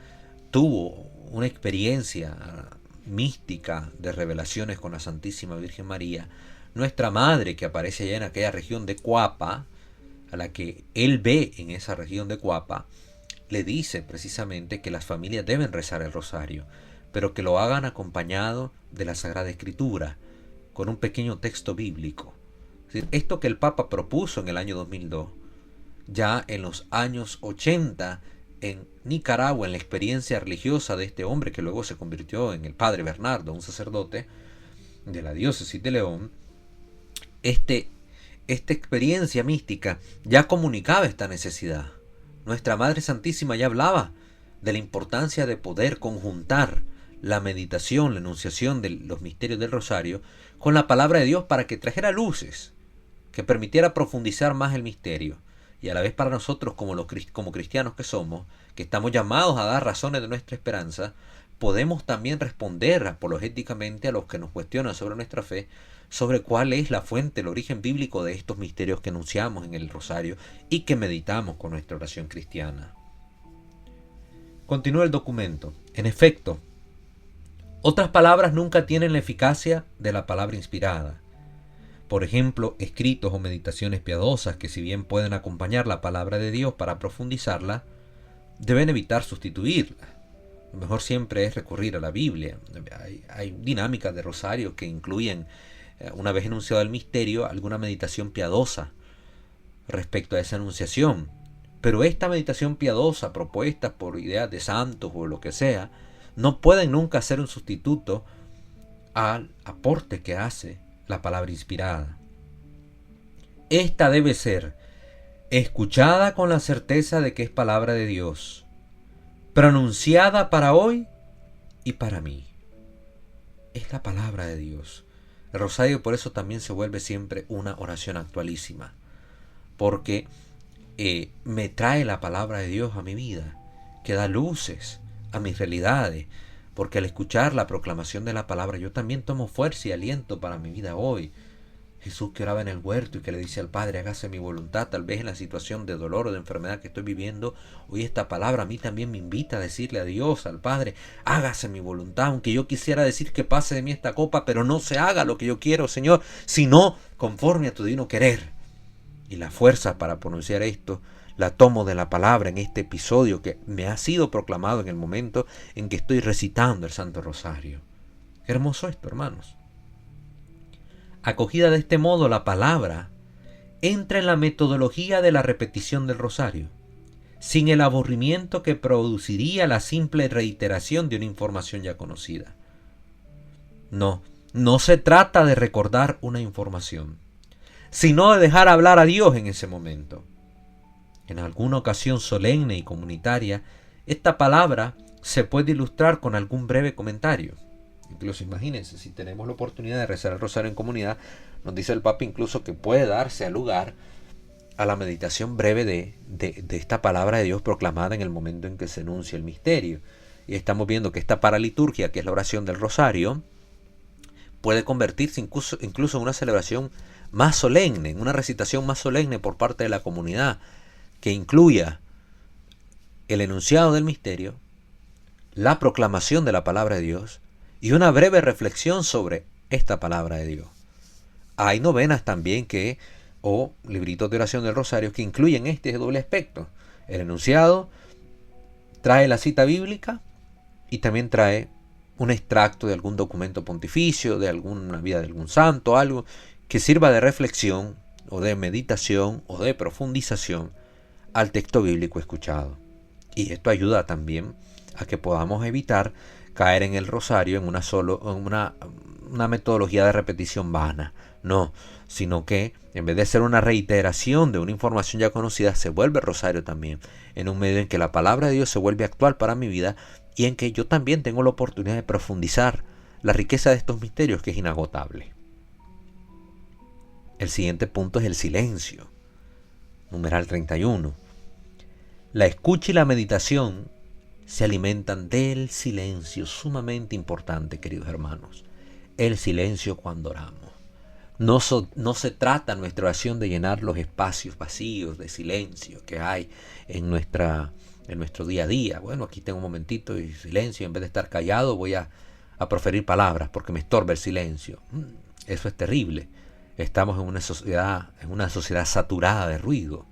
tuvo una experiencia mística de revelaciones con la Santísima Virgen María, nuestra madre, que aparece allá en aquella región de Cuapa, a la que él ve en esa región de Cuapa, le dice precisamente que las familias deben rezar el rosario, pero que lo hagan acompañado de la Sagrada Escritura, con un pequeño texto bíblico. Es decir, esto que el Papa propuso en el año 2002, ya en los años 80, en Nicaragua, en la experiencia religiosa de este hombre que luego se convirtió en el Padre Bernardo, un sacerdote de la diócesis de León, esta experiencia mística ya comunicaba esta necesidad. Nuestra Madre Santísima ya hablaba de la importancia de poder conjuntar la meditación, la enunciación de los misterios del rosario con la palabra de Dios para que trajera luces, que permitiera profundizar más el misterio. Y a la vez para nosotros como cristianos que somos, que estamos llamados a dar razones de nuestra esperanza, podemos también responder apologéticamente a los que nos cuestionan sobre nuestra fe, sobre cuál es la fuente, el origen bíblico de estos misterios que enunciamos en el rosario y que meditamos con nuestra oración cristiana. Continúa el documento. En efecto, otras palabras nunca tienen la eficacia de la palabra inspirada. Por ejemplo, escritos o meditaciones piadosas que, si bien pueden acompañar la palabra de Dios para profundizarla, deben evitar sustituirla. Lo mejor siempre es recurrir a la Biblia. Hay dinámicas de rosario que incluyen, una vez enunciado el misterio, alguna meditación piadosa respecto a esa enunciación. Pero esta meditación piadosa propuesta por ideas de santos o lo que sea, no pueden nunca ser un sustituto al aporte que hace la palabra inspirada. Esta debe ser escuchada con la certeza de que es palabra de Dios, pronunciada para hoy y para mí. Es la palabra de Dios. El rosario por eso también se vuelve siempre una oración actualísima, porque me trae la palabra de Dios a mi vida, que da luces a mis realidades, porque al escuchar la proclamación de la palabra yo también tomo fuerza y aliento para mi vida hoy. Jesús, que oraba en el huerto y que le dice al Padre, hágase mi voluntad, tal vez en la situación de dolor o de enfermedad que estoy viviendo, hoy esta palabra a mí también me invita a decirle a Dios, al Padre, hágase mi voluntad, aunque yo quisiera decir que pase de mí esta copa, pero no se haga lo que yo quiero, Señor, sino conforme a tu divino querer. Y la fuerza para pronunciar esto la tomo de la palabra en este episodio que me ha sido proclamado en el momento en que estoy recitando el Santo Rosario. Qué hermoso esto, hermanos. Acogida de este modo, la palabra entra en la metodología de la repetición del rosario, sin el aburrimiento que produciría la simple reiteración de una información ya conocida. No se trata de recordar una información, sino de dejar hablar a Dios en ese momento. En alguna ocasión solemne y comunitaria, esta palabra se puede ilustrar con algún breve comentario. Incluso imagínense, si tenemos la oportunidad de rezar el rosario en comunidad, nos dice el Papa incluso que puede darse lugar a la meditación breve de esta palabra de Dios proclamada en el momento en que se enuncia el misterio. Y estamos viendo que esta paraliturgia, que es la oración del rosario, puede convertirse incluso en una celebración más solemne, en una recitación más solemne por parte de la comunidad, que incluya el enunciado del misterio, la proclamación de la palabra de Dios y una breve reflexión sobre esta palabra de Dios. Hay novenas también o libritos de oración del rosario que incluyen este doble aspecto. El enunciado trae la cita bíblica y también trae un extracto de algún documento pontificio, de alguna vida de algún santo, algo que sirva de reflexión o de meditación o de profundización al texto bíblico escuchado. Y esto ayuda también a que podamos evitar caer en el rosario en una metodología de repetición vana. No, sino que en vez de ser una reiteración de una información ya conocida, se vuelve rosario también, en un medio en que la palabra de Dios se vuelve actual para mi vida y en que yo también tengo la oportunidad de profundizar la riqueza de estos misterios, que es inagotable. El siguiente punto es el silencio. Numeral 31. La escucha y la meditación se alimentan del silencio, sumamente importante, queridos hermanos. El silencio cuando oramos. No se trata nuestra oración de llenar los espacios vacíos de silencio que hay en nuestro día a día. Bueno, aquí tengo un momentito de silencio, en vez de estar callado voy a proferir palabras porque me estorba el silencio. Eso es terrible. Estamos en una sociedad saturada de ruido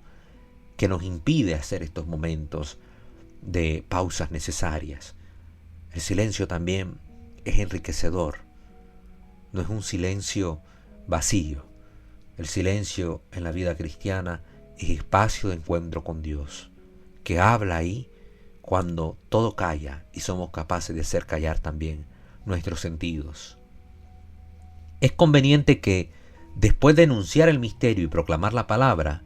que nos impide hacer estos momentos de pausas necesarias. El silencio también es enriquecedor. No es un silencio vacío. El silencio en la vida cristiana es espacio de encuentro con Dios, que habla ahí cuando todo calla y somos capaces de hacer callar también nuestros sentidos. Es conveniente que, después de enunciar el misterio y proclamar la palabra,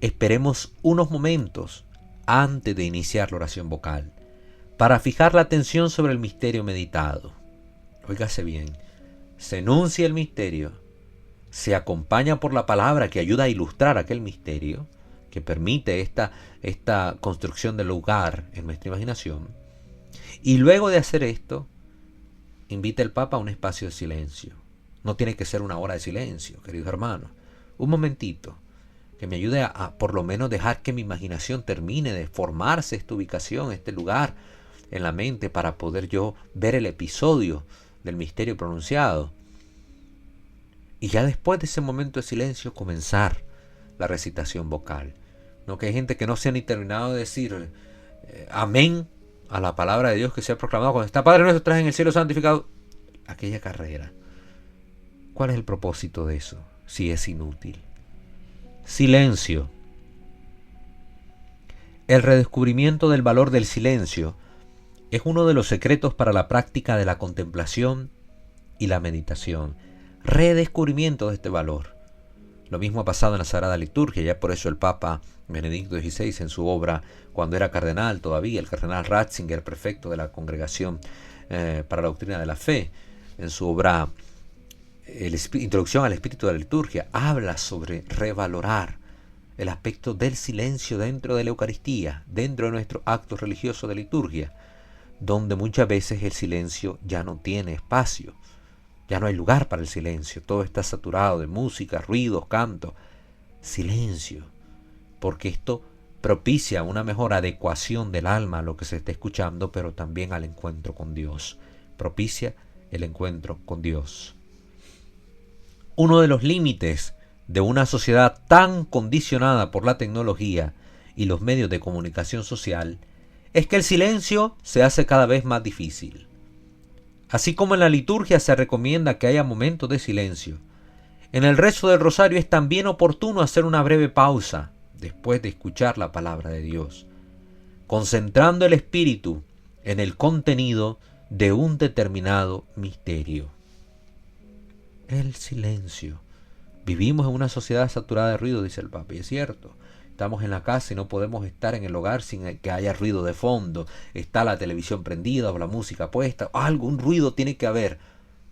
esperemos unos momentos antes de iniciar la oración vocal, para fijar la atención sobre el misterio meditado. Óigase bien, se enuncia el misterio, se acompaña por la palabra que ayuda a ilustrar aquel misterio, que permite esta construcción del lugar en nuestra imaginación, y luego de hacer esto, invita el Papa a un espacio de silencio. No tiene que ser una hora de silencio, queridos hermanos. Un momentito, que me ayude a por lo menos dejar que mi imaginación termine de formarse esta ubicación, este lugar en la mente, para poder yo ver el episodio del misterio pronunciado. Y ya después de ese momento de silencio comenzar la recitación vocal. No, que hay gente que no se ha ni terminado de decir amén a la palabra de Dios que se ha proclamado cuando está Padre nuestro estás en el cielo santificado. Aquella carrera. ¿Cuál es el propósito de eso? Si es inútil. Silencio. El redescubrimiento del valor del silencio es uno de los secretos para la práctica de la contemplación y la meditación. Redescubrimiento de este valor. Lo mismo ha pasado en la Sagrada Liturgia, ya por eso el Papa Benedicto XVI, en su obra, cuando era cardenal todavía, el cardenal Ratzinger, prefecto de la Congregación para la Doctrina de la Fe, en su obra Introducción al Espíritu de la Liturgia, habla sobre revalorar el aspecto del silencio dentro de la Eucaristía, dentro de nuestro acto religioso de liturgia, donde muchas veces el silencio ya no tiene espacio, ya no hay lugar para el silencio, todo está saturado de música, ruidos, canto, silencio, porque esto propicia una mejor adecuación del alma a lo que se está escuchando, pero también al encuentro con Dios, propicia el encuentro con Dios. Uno de los límites de una sociedad tan condicionada por la tecnología y los medios de comunicación social es que el silencio se hace cada vez más difícil. Así como en la liturgia se recomienda que haya momentos de silencio, en el rezo del rosario es también oportuno hacer una breve pausa después de escuchar la palabra de Dios, concentrando el espíritu en el contenido de un determinado misterio. El silencio. Vivimos en una sociedad saturada de ruido, dice el Papa, y es cierto. Estamos en la casa y no podemos estar en el hogar sin que haya ruido de fondo. Está la televisión prendida o la música puesta. Algún ruido tiene que haber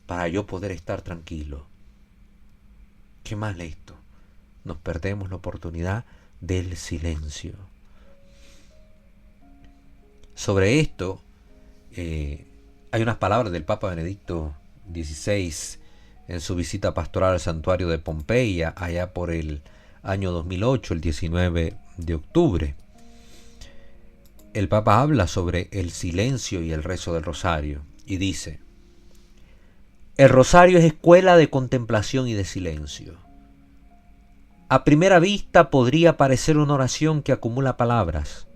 para yo poder estar tranquilo. ¿Qué más esto? Nos perdemos la oportunidad del silencio. Sobre esto hay unas palabras del Papa Benedicto XVI en su visita pastoral al santuario de Pompeya, allá por el año 2008, el 19 de octubre. El Papa habla sobre el silencio y el rezo del rosario y dice: el rosario es escuela de contemplación y de silencio. A primera vista podría parecer una oración que acumula palabras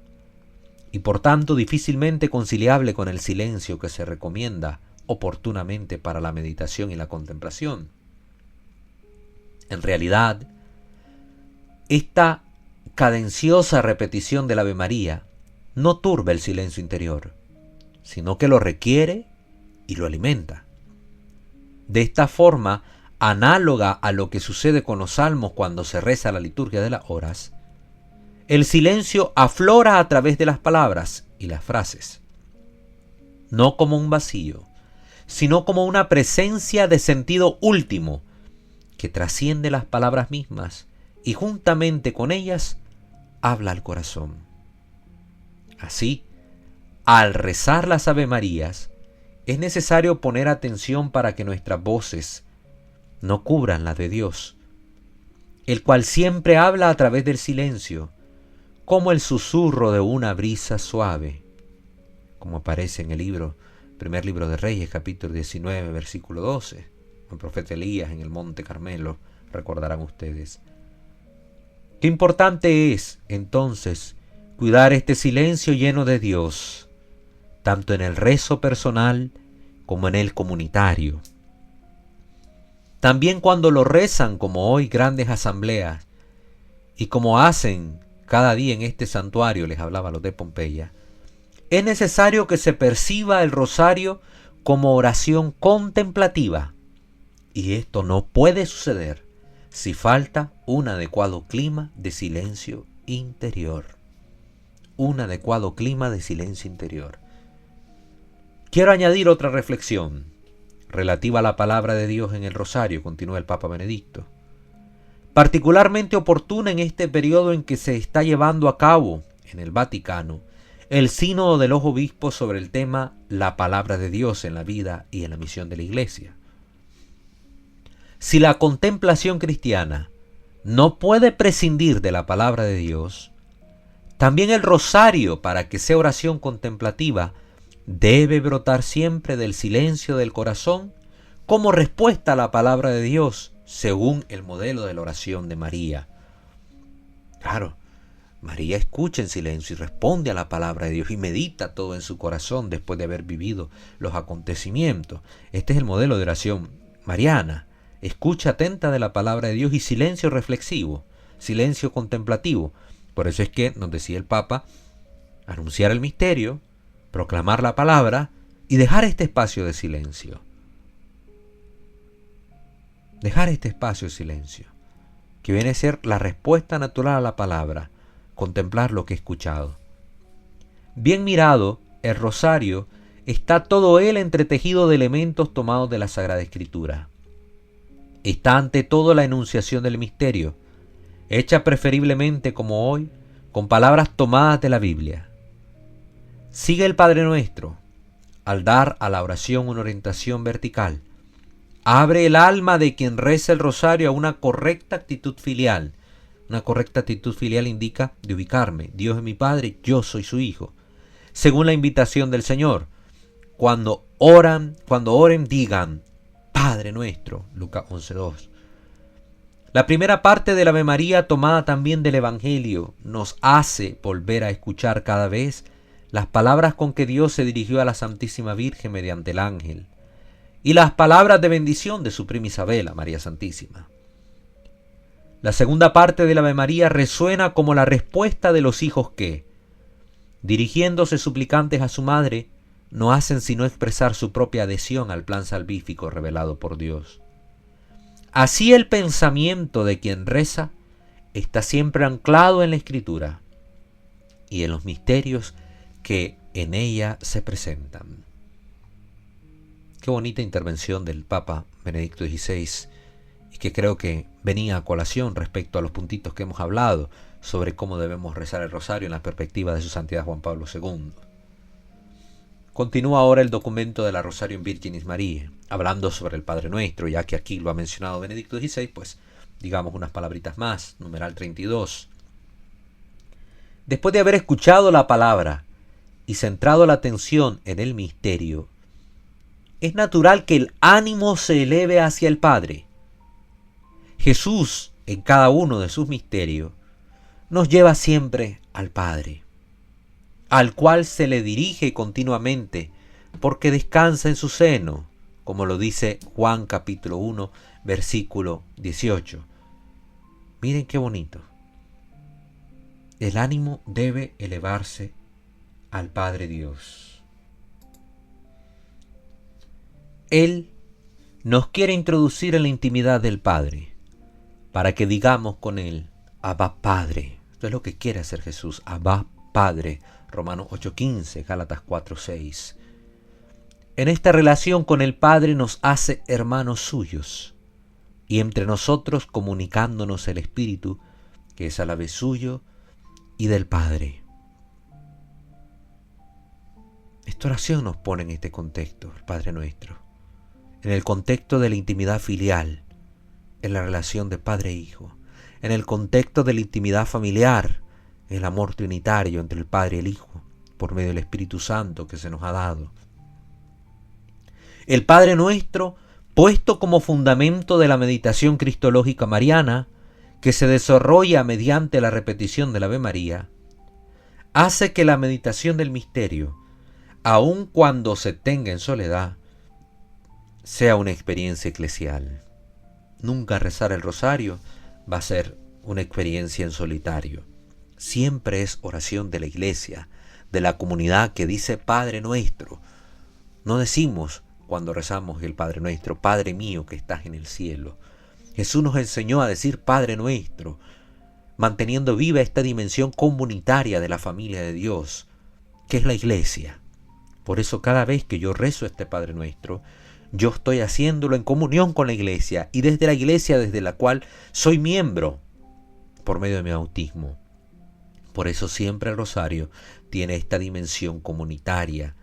y por tanto difícilmente conciliable con el silencio que se recomienda oportunamente para la meditación y la contemplación. En realidad, esta cadenciosa repetición del Ave María no turba el silencio interior, sino que lo requiere y lo alimenta. De esta forma, análoga a lo que sucede con los salmos cuando se reza la liturgia de las horas, el silencio aflora a través de las palabras y las frases, no como un vacío, sino como una presencia de sentido último que trasciende las palabras mismas y juntamente con ellas habla al corazón. Así, al rezar las Ave Marías, es necesario poner atención para que nuestras voces no cubran las de Dios, el cual siempre habla a través del silencio, como el susurro de una brisa suave, como aparece en el primer libro de Reyes, capítulo 19, versículo 12, el profeta Elías en el monte Carmelo, recordarán ustedes. Qué importante es, entonces, cuidar este silencio lleno de Dios, tanto en el rezo personal como en el comunitario. También cuando lo rezan, como hoy, grandes asambleas, y como hacen cada día en este santuario, les hablaba a los de Pompeya, es necesario que se perciba el rosario como oración contemplativa. Y esto no puede suceder si falta un adecuado clima de silencio interior. Un adecuado clima de silencio interior. Quiero añadir otra reflexión relativa a la palabra de Dios en el rosario, continúa el Papa Benedicto. Particularmente oportuna en este periodo en que se está llevando a cabo en el Vaticano el sínodo de los obispos sobre el tema la palabra de Dios en la vida y en la misión de la Iglesia. Si la contemplación cristiana no puede prescindir de la palabra de Dios, también el rosario, para que sea oración contemplativa, debe brotar siempre del silencio del corazón como respuesta a la palabra de Dios, según el modelo de la oración de María. Claro, María escucha en silencio y responde a la palabra de Dios y medita todo en su corazón después de haber vivido los acontecimientos. Este es el modelo de oración mariana. Escucha atenta de la palabra de Dios y silencio reflexivo, silencio contemplativo. Por eso es que, nos decía el Papa, anunciar el misterio, proclamar la palabra y dejar este espacio de silencio. Dejar este espacio de silencio, que viene a ser la respuesta natural a la palabra, contemplar lo que he escuchado. Bien mirado, el rosario está todo él entretejido de elementos tomados de la Sagrada Escritura. Está ante todo la enunciación del misterio, hecha preferiblemente como hoy, con palabras tomadas de la Biblia. Sigue el Padre Nuestro, al dar a la oración una orientación vertical. Abre el alma de quien reza el rosario a una correcta actitud filial. Una correcta actitud filial indica de ubicarme. Dios es mi Padre, yo soy su Hijo. Según la invitación del Señor, cuando oren, digan, Padre Nuestro, Lucas 11:2. La primera parte del Ave María, tomada también del Evangelio, nos hace volver a escuchar cada vez las palabras con que Dios se dirigió a la Santísima Virgen mediante el ángel, y las palabras de bendición de su prima Isabela, María Santísima. La segunda parte del Ave María resuena como la respuesta de los hijos que, dirigiéndose suplicantes a su madre, no hacen sino expresar su propia adhesión al plan salvífico revelado por Dios. Así el pensamiento de quien reza está siempre anclado en la Escritura y en los misterios que en ella se presentan. Qué bonita intervención del Papa Benedicto XVI, y que creo que venía a colación respecto a los puntitos que hemos hablado sobre cómo debemos rezar el rosario en la perspectiva de su santidad Juan Pablo II. Continúa ahora el documento de la Rosario in Virginis Mariae, hablando sobre el Padre Nuestro, ya que aquí lo ha mencionado Benedicto XVI, pues digamos unas palabritas más, numeral 32. Después de haber escuchado la palabra y centrado la atención en el misterio, es natural que el ánimo se eleve hacia el Padre. Jesús, en cada uno de sus misterios, nos lleva siempre al Padre, al cual se le dirige continuamente, porque descansa en su seno, como lo dice Juan capítulo 1, versículo 18. Miren qué bonito. El ánimo debe elevarse al Padre Dios. Él nos quiere introducir en la intimidad del Padre, para que digamos con Él, Abba Padre. Esto es lo que quiere hacer Jesús, Abba Padre. Romanos 8:15, Gálatas 4:6. En esta relación con el Padre nos hace hermanos suyos, y entre nosotros comunicándonos el Espíritu, que es a la vez suyo y del Padre. Esta oración nos pone en este contexto, el Padre Nuestro, en el contexto de la intimidad filial, en la relación de Padre e Hijo, en el contexto de la intimidad familiar, el amor trinitario entre el Padre y el Hijo, por medio del Espíritu Santo que se nos ha dado. El Padre Nuestro puesto como fundamento de la meditación cristológica mariana, que se desarrolla mediante la repetición del Ave María, hace que la meditación del misterio, aun cuando se tenga en soledad, sea una experiencia eclesial. Nunca rezar el rosario va a ser una experiencia en solitario. Siempre es oración de la iglesia, de la comunidad que dice Padre Nuestro. No decimos cuando rezamos el Padre Nuestro, Padre mío que estás en el cielo. Jesús nos enseñó a decir Padre Nuestro, manteniendo viva esta dimensión comunitaria de la familia de Dios, que es la iglesia. Por eso cada vez que yo rezo este Padre Nuestro, yo estoy haciéndolo en comunión con la iglesia y desde la iglesia desde la cual soy miembro por medio de mi bautismo. Por eso siempre el rosario tiene esta dimensión comunitaria,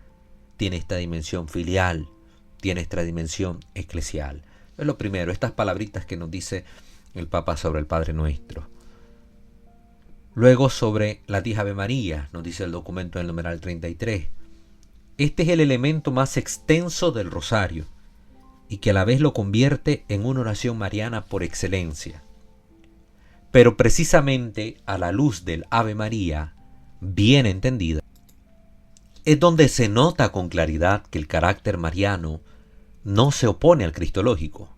tiene esta dimensión filial, tiene esta dimensión eclesial. Es lo primero, estas palabritas que nos dice el Papa sobre el Padre Nuestro. Luego sobre la 10 Ave María, nos dice el documento en el numeral 33. Este es el elemento más extenso del rosario y que a la vez lo convierte en una oración mariana por excelencia. Pero precisamente a la luz del Ave María, bien entendida, es donde se nota con claridad que el carácter mariano no se opone al cristológico,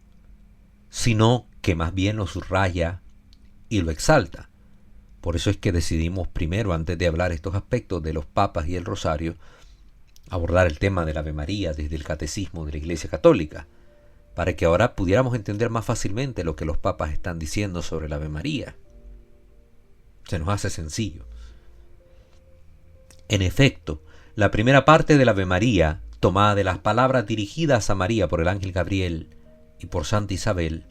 sino que más bien lo subraya y lo exalta. Por eso es que decidimos primero, antes de hablar estos aspectos de los papas y el rosario, abordar el tema del Ave María desde el catecismo de la Iglesia Católica, para que ahora pudiéramos entender más fácilmente lo que los papas están diciendo sobre el Ave María. Se nos hace sencillo. En efecto, la primera parte del Ave María, tomada de las palabras dirigidas a María por el ángel Gabriel y por Santa Isabel,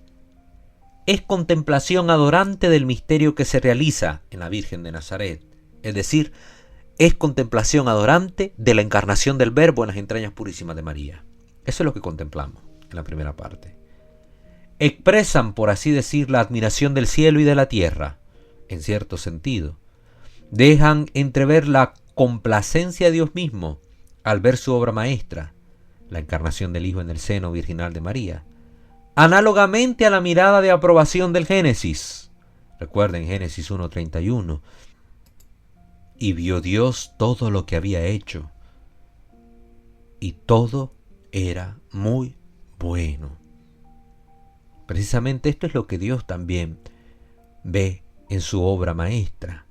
es contemplación adorante del misterio que se realiza en la Virgen de Nazaret, es decir, es contemplación adorante de la encarnación del Verbo en las entrañas purísimas de María. Eso es lo que contemplamos en la primera parte. Expresan, por así decir, la admiración del cielo y de la tierra, en cierto sentido. Dejan entrever la complacencia de Dios mismo al ver su obra maestra, la encarnación del Hijo en el seno virginal de María, análogamente a la mirada de aprobación del Génesis. Recuerden Génesis 1:31. Y vio Dios todo lo que había hecho, y todo era muy bueno. Precisamente esto es lo que Dios también ve en su obra maestra,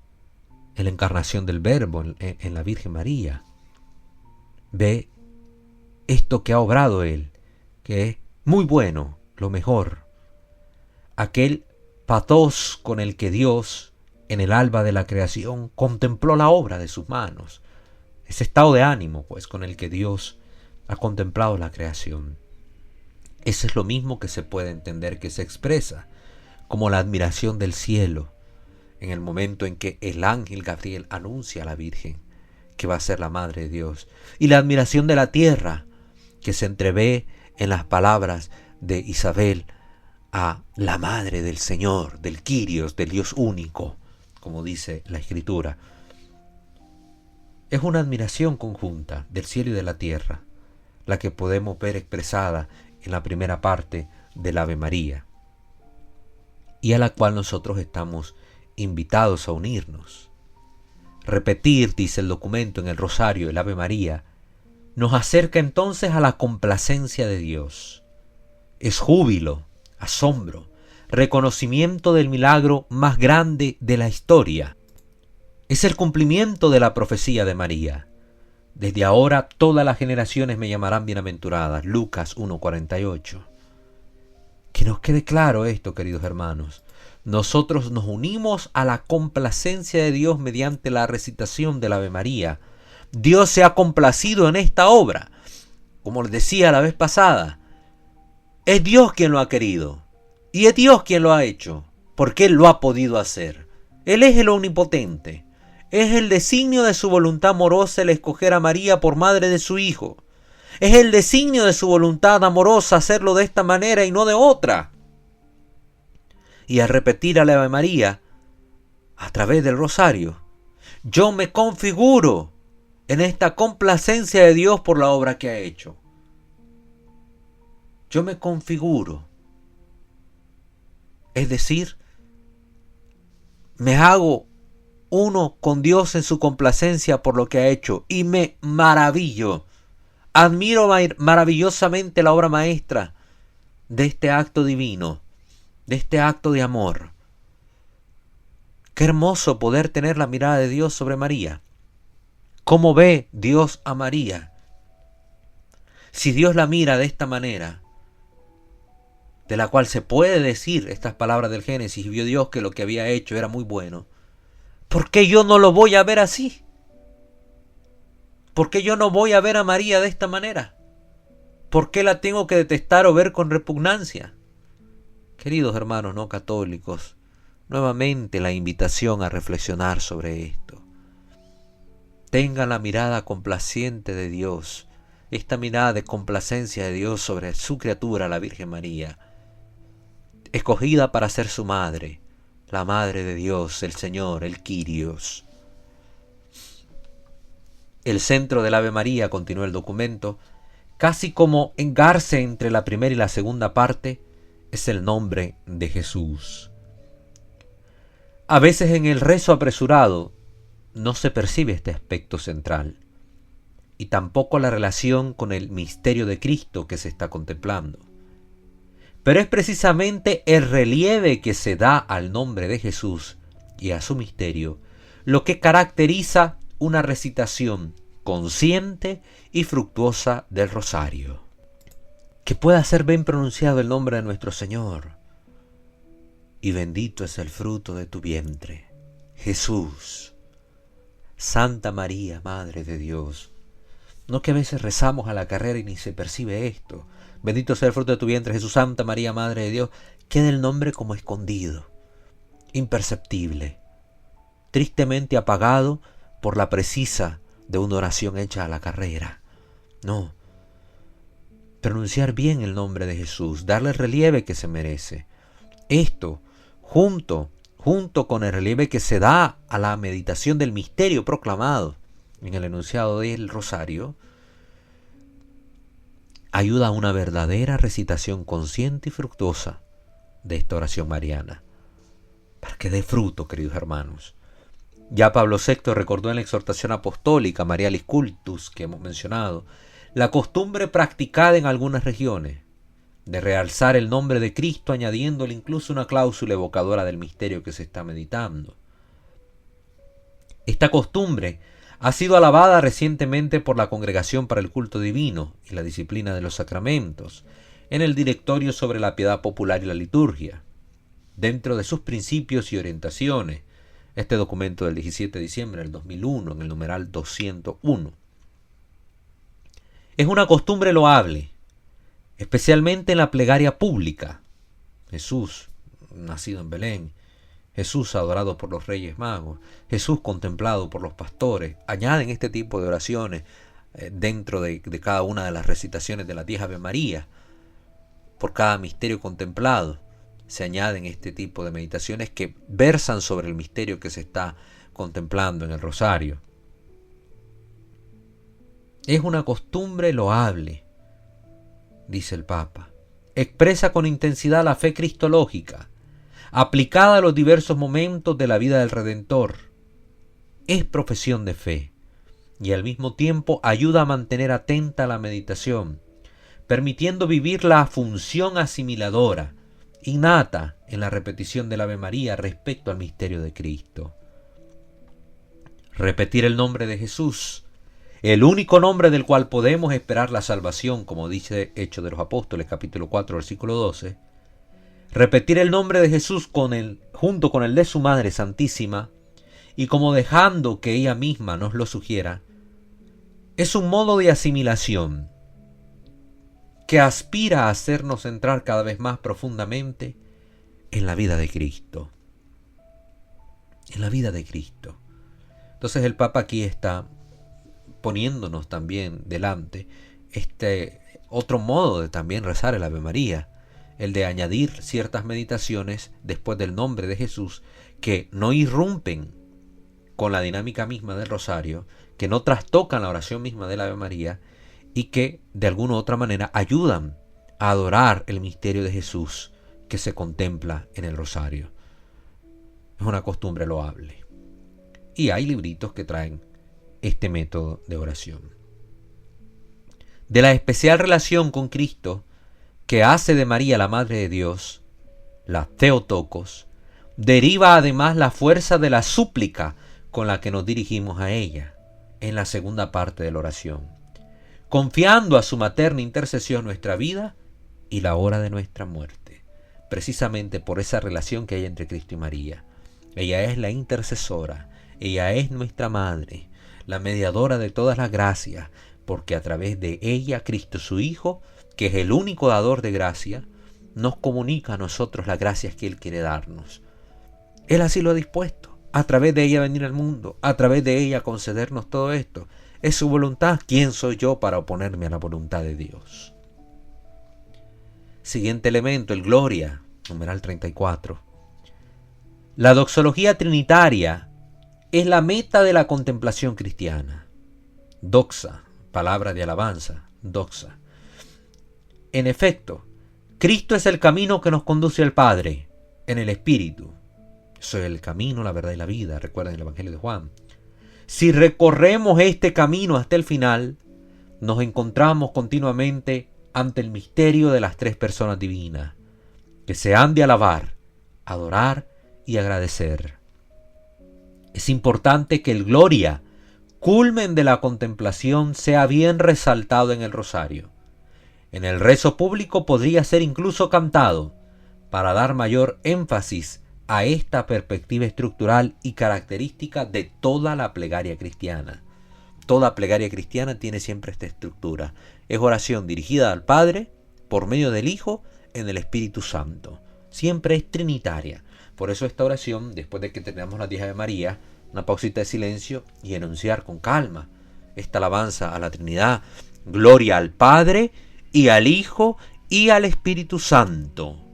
en la encarnación del Verbo, en la Virgen María. Ve esto que ha obrado Él, que es muy bueno, lo mejor. Aquel pathos con el que Dios, en el alba de la creación, contempló la obra de sus manos. Ese estado de ánimo, pues, con el que Dios ha contemplado la creación. Eso es lo mismo que se puede entender que se expresa como la admiración del cielo en el momento en que el ángel Gabriel anuncia a la Virgen que va a ser la Madre de Dios, y la admiración de la tierra que se entrevé en las palabras de Isabel a la Madre del Señor, del Kyrios, del Dios único, como dice la Escritura. Es una admiración conjunta del cielo y de la tierra, la que podemos ver expresada en la primera parte del Ave María, y a la cual nosotros estamos invitados a unirnos. Repetir, dice el documento en el rosario, el Ave María, nos acerca entonces a la complacencia de Dios. Es júbilo, asombro, reconocimiento del milagro más grande de la historia. Es el cumplimiento de la profecía de María. Desde ahora todas las generaciones me llamarán bienaventuradas. Lucas 1:48. Que nos quede claro esto, queridos hermanos. Nosotros nos unimos a la complacencia de Dios mediante la recitación del Ave María. Dios se ha complacido en esta obra. Como les decía la vez pasada, es Dios quien lo ha querido. Y es Dios quien lo ha hecho, porque Él lo ha podido hacer. Él es el omnipotente. Es el designio de su voluntad amorosa el escoger a María por madre de su Hijo. Es el designio de su voluntad amorosa hacerlo de esta manera y no de otra. Y al repetir al Ave María, a través del rosario, yo me configuro en esta complacencia de Dios por la obra que ha hecho. yo me configuro. Es decir, me hago uno con Dios en su complacencia por lo que ha hecho y me maravillo. Admiro maravillosamente la obra maestra de este acto divino, de este acto de amor. Qué hermoso poder tener la mirada de Dios sobre María. ¿Cómo ve Dios a María? Si Dios la mira de esta manera, de la cual se puede decir estas palabras del Génesis, y vio Dios que lo que había hecho era muy bueno, ¿por qué yo no lo voy a ver así? ¿Por qué yo no voy a ver a María de esta manera? ¿Por qué la tengo que detestar o ver con repugnancia? Queridos hermanos no católicos, nuevamente la invitación a reflexionar sobre esto. Tengan la mirada complaciente de Dios, esta mirada de complacencia de Dios sobre su criatura, la Virgen María, escogida para ser su madre, la Madre de Dios, el Señor, el Kyrios. El centro del Ave María, continúa el documento, casi como engarce entre la primera y la segunda parte, es el nombre de Jesús. A veces en el rezo apresurado no se percibe este aspecto central, y tampoco la relación con el misterio de Cristo que se está contemplando. Pero es precisamente el relieve que se da al nombre de Jesús y a su misterio lo que caracteriza una recitación consciente y fructuosa del rosario. Que pueda ser bien pronunciado el nombre de nuestro Señor. Y bendito es el fruto de tu vientre, Jesús. Santa María, Madre de Dios. No que a veces rezamos a la carrera y ni se percibe esto. Bendito sea el fruto de tu vientre, Jesús. Santa María, Madre de Dios. Queda el nombre como escondido, imperceptible, tristemente apagado por la precisa de una oración hecha a la carrera. No. Pronunciar bien el nombre de Jesús, darle el relieve que se merece. Esto, junto con el relieve que se da a la meditación del misterio proclamado en el enunciado del rosario, ayuda a una verdadera recitación consciente y fructuosa de esta oración mariana, para que dé fruto, queridos hermanos. Ya Pablo VI recordó en la exhortación apostólica Marialis Cultus, que hemos mencionado, la costumbre practicada en algunas regiones de realzar el nombre de Cristo añadiéndole incluso una cláusula evocadora del misterio que se está meditando. Esta costumbre ha sido alabada recientemente por la Congregación para el Culto Divino y la Disciplina de los Sacramentos en el Directorio sobre la Piedad Popular y la Liturgia. Dentro de sus principios y orientaciones, este documento del 17 de diciembre del 2001, en el numeral 201. Es una costumbre loable, especialmente en la plegaria pública. Jesús, nacido en Belén, Jesús adorado por los Reyes Magos, Jesús contemplado por los pastores. Añaden este tipo de oraciones dentro de cada una de las recitaciones de las 10 Ave María. Por cada misterio contemplado se añaden este tipo de meditaciones que versan sobre el misterio que se está contemplando en el rosario. Es una costumbre loable, dice el Papa. Expresa con intensidad la fe cristológica, aplicada a los diversos momentos de la vida del Redentor. Es profesión de fe y al mismo tiempo ayuda a mantener atenta la meditación, permitiendo vivir la función asimiladora innata en la repetición del Ave María respecto al misterio de Cristo. Repetir el nombre de Jesús, el único nombre del cual podemos esperar la salvación, como dice Hechos de los Apóstoles, capítulo 4, versículo 12. Repetir el nombre de Jesús junto con el de su Madre Santísima, y como dejando que ella misma nos lo sugiera, es un modo de asimilación que aspira a hacernos entrar cada vez más profundamente en la vida de Cristo. En la vida de Cristo. Entonces el Papa aquí está poniéndonos también delante este otro modo de también rezar el Ave María, el de añadir ciertas meditaciones después del nombre de Jesús que no irrumpen con la dinámica misma del rosario, que no trastocan la oración misma del Ave María y que de alguna u otra manera ayudan a adorar el misterio de Jesús que se contempla en el rosario. Es una costumbre loable. Y hay libritos que traen este método de oración. De la especial relación con Cristo que hace de María la Madre de Dios, la Theotokos, deriva además la fuerza de la súplica con la que nos dirigimos a ella en la segunda parte de la oración, confiando a su materna intercesión nuestra vida y la hora de nuestra muerte, precisamente por esa relación que hay entre Cristo y María. Ella es la intercesora, ella es nuestra madre, la mediadora de todas las gracias, porque a través de ella, Cristo su Hijo, que es el único dador de gracia, nos comunica a nosotros las gracias que Él quiere darnos. Él así lo ha dispuesto, a través de ella venir al mundo, a través de ella concedernos todo esto. Es su voluntad. ¿Quién soy yo para oponerme a la voluntad de Dios? Siguiente elemento, el Gloria, numeral 34. La doxología trinitaria es la meta de la contemplación cristiana. Doxa, palabra de alabanza, doxa. En efecto, Cristo es el camino que nos conduce al Padre, en el Espíritu. Soy el camino, la verdad y la vida, recuerden el Evangelio de Juan. Si recorremos este camino hasta el final, nos encontramos continuamente ante el misterio de las tres personas divinas, que se han de alabar, adorar y agradecer. Es importante que el Gloria, culmen de la contemplación, sea bien resaltado en el rosario. En el rezo público podría ser incluso cantado, para dar mayor énfasis a esta perspectiva estructural y característica de toda la plegaria cristiana. Toda plegaria cristiana tiene siempre esta estructura. Es oración dirigida al Padre, por medio del Hijo, en el Espíritu Santo. Siempre es trinitaria. Por eso esta oración, después de que terminamos las 10 Ave María, una pausita de silencio y enunciar con calma esta alabanza a la Trinidad. Gloria al Padre, y al Hijo, y al Espíritu Santo,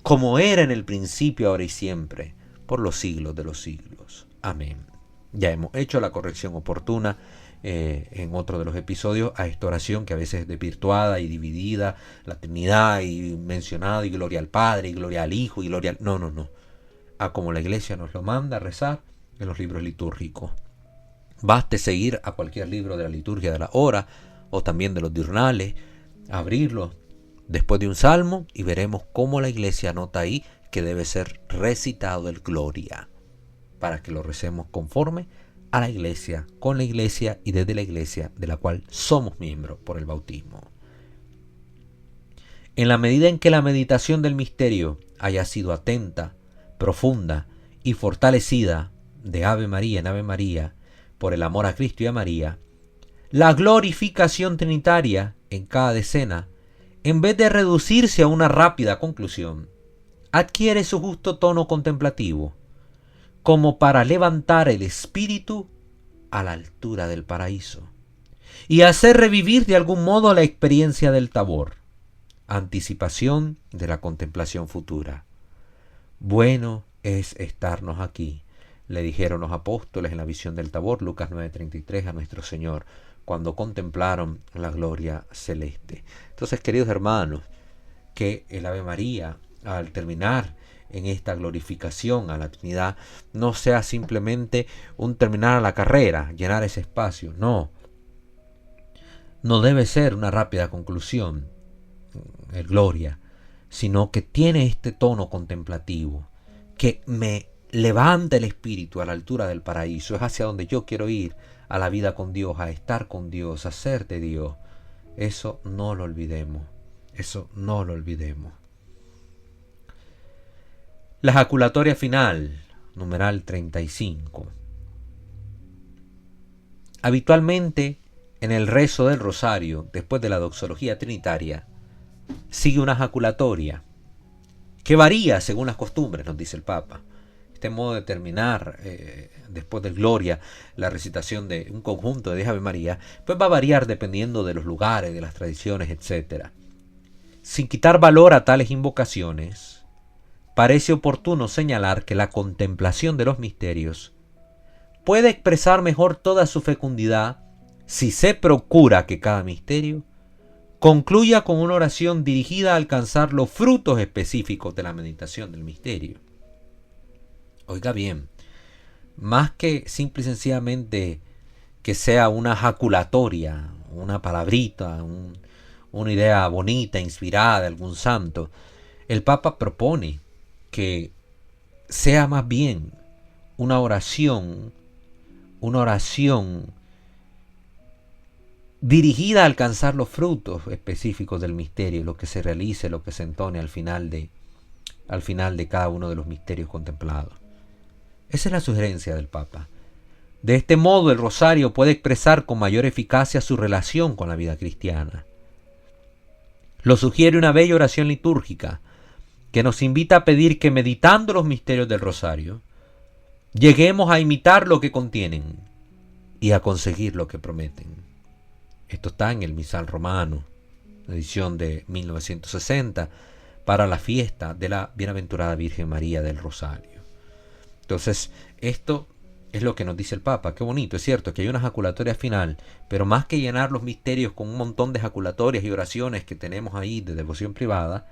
como era en el principio, ahora y siempre, por los siglos de los siglos. Amén. Ya hemos hecho la corrección oportuna en otro de los episodios a esta oración que a veces es desvirtuada y dividida, la Trinidad y mencionada, y gloria al Padre, y gloria al Hijo, y gloria al... No. A como la Iglesia nos lo manda a rezar en los libros litúrgicos. Baste seguir a cualquier libro de la liturgia de la hora, o también de los diurnales, abrirlo después de un salmo y veremos cómo la Iglesia anota ahí que debe ser recitado el Gloria, para que lo recemos conforme a la Iglesia, con la Iglesia y desde la Iglesia de la cual somos miembros por el bautismo. En la medida en que la meditación del misterio haya sido atenta, profunda y fortalecida de Ave María en Ave María por el amor a Cristo y a María, la glorificación trinitaria en cada decena, en vez de reducirse a una rápida conclusión, adquiere su justo tono contemplativo, como para levantar el espíritu a la altura del paraíso y hacer revivir de algún modo la experiencia del Tabor, anticipación de la contemplación futura. Bueno es estarnos aquí, le dijeron los apóstoles en la visión del Tabor, Lucas 9:33, a nuestro Señor, cuando contemplaron la gloria celeste. Entonces, queridos hermanos, que el Ave María, al terminar en esta glorificación a la Trinidad, no sea simplemente un terminar a la carrera, llenar ese espacio. No debe ser una rápida conclusión, el Gloria, sino que tiene este tono contemplativo, que me levanta el espíritu a la altura del paraíso. Es hacia donde yo quiero ir, a la vida con Dios, a estar con Dios, a ser de Dios. Eso no lo olvidemos. Eso no lo olvidemos. La ejaculatoria final, numeral 35. Habitualmente, en el rezo del rosario, después de la doxología trinitaria, sigue una ejaculatoria, que varía según las costumbres, nos dice el Papa. Este modo de terminar, después del Gloria, la recitación de un conjunto de 10 Ave María, pues va a variar dependiendo de los lugares, de las tradiciones, etc. Sin quitar valor a tales invocaciones, parece oportuno señalar que la contemplación de los misterios puede expresar mejor toda su fecundidad si se procura que cada misterio concluya con una oración dirigida a alcanzar los frutos específicos de la meditación del misterio. Oiga bien, más que simple y sencillamente que sea una jaculatoria, una palabrita, una idea bonita, inspirada de algún santo, el Papa propone que sea más bien una oración dirigida a alcanzar los frutos específicos del misterio, lo que se realice, lo que se entone al final de cada uno de los misterios contemplados. Esa es la sugerencia del Papa. De este modo, el rosario puede expresar con mayor eficacia su relación con la vida cristiana. Lo sugiere una bella oración litúrgica que nos invita a pedir que, meditando los misterios del rosario, lleguemos a imitar lo que contienen y a conseguir lo que prometen. Esto está en el Misal Romano, edición de 1960, para la fiesta de la Bienaventurada Virgen María del Rosario. Entonces, esto es lo que nos dice el Papa. Qué bonito, es cierto que hay una jaculatoria final, pero más que llenar los misterios con un montón de jaculatorias y oraciones que tenemos ahí de devoción privada,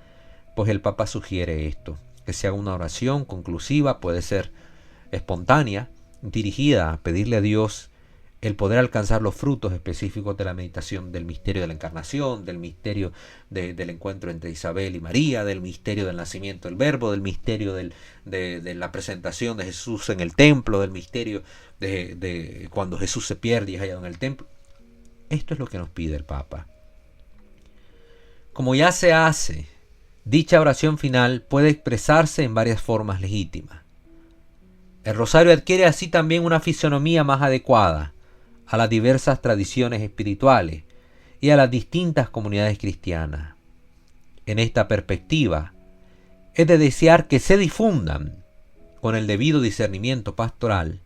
pues el Papa sugiere esto, que sea una oración conclusiva, puede ser espontánea, dirigida a pedirle a Dios el poder alcanzar los frutos específicos de la meditación del misterio de la encarnación, del misterio del encuentro entre Isabel y María, del misterio del nacimiento del Verbo, del misterio de la presentación de Jesús en el templo, del misterio de cuando Jesús se pierde y es hallado en el templo. Esto es lo que nos pide el Papa. Como ya se hace, dicha oración final puede expresarse en varias formas legítimas. El rosario adquiere así también una fisonomía más adecuada a las diversas tradiciones espirituales y a las distintas comunidades cristianas. En esta perspectiva, es de desear que se difundan, con el debido discernimiento pastoral,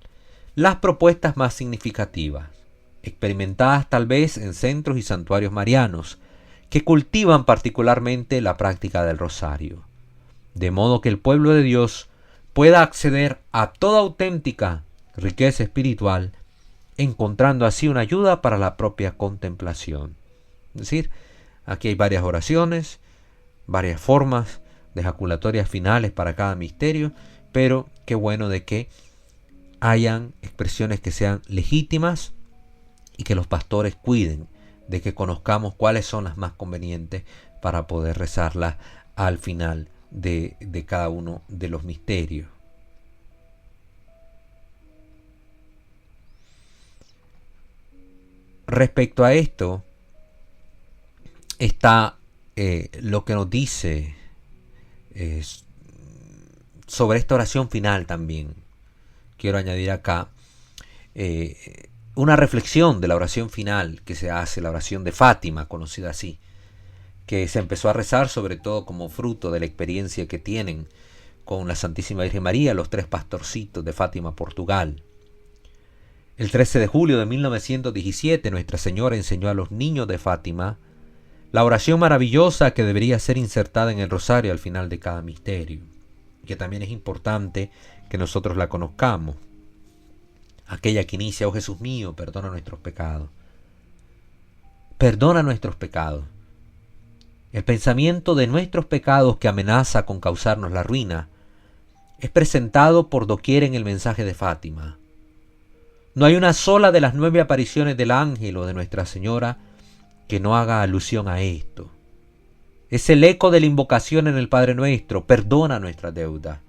las propuestas más significativas, experimentadas tal vez en centros y santuarios marianos, que cultivan particularmente la práctica del rosario, de modo que el pueblo de Dios pueda acceder a toda auténtica riqueza espiritual, encontrando así una ayuda para la propia contemplación. Es decir, aquí hay varias oraciones, varias formas de jaculatorias finales para cada misterio, pero qué bueno de que hayan expresiones que sean legítimas y que los pastores cuiden de que conozcamos cuáles son las más convenientes para poder rezarlas al final de cada uno de los misterios. Respecto a esto está lo que nos dice sobre esta oración final también. Quiero añadir acá una reflexión de la oración final que se hace, la oración de Fátima, conocida así, que se empezó a rezar sobre todo como fruto de la experiencia que tienen con la Santísima Virgen María los tres pastorcitos de Fátima, Portugal. El 13 de julio de 1917, Nuestra Señora enseñó a los niños de Fátima la oración maravillosa que debería ser insertada en el rosario al final de cada misterio, y que también es importante que nosotros la conozcamos. Aquella que inicia: oh Jesús mío, perdona nuestros pecados. Perdona nuestros pecados. El pensamiento de nuestros pecados que amenaza con causarnos la ruina es presentado por doquier en el mensaje de Fátima. No hay una sola de las 9 apariciones del ángel o de Nuestra Señora que no haga alusión a esto. Es el eco de la invocación en el Padre Nuestro: perdona nuestras deudas.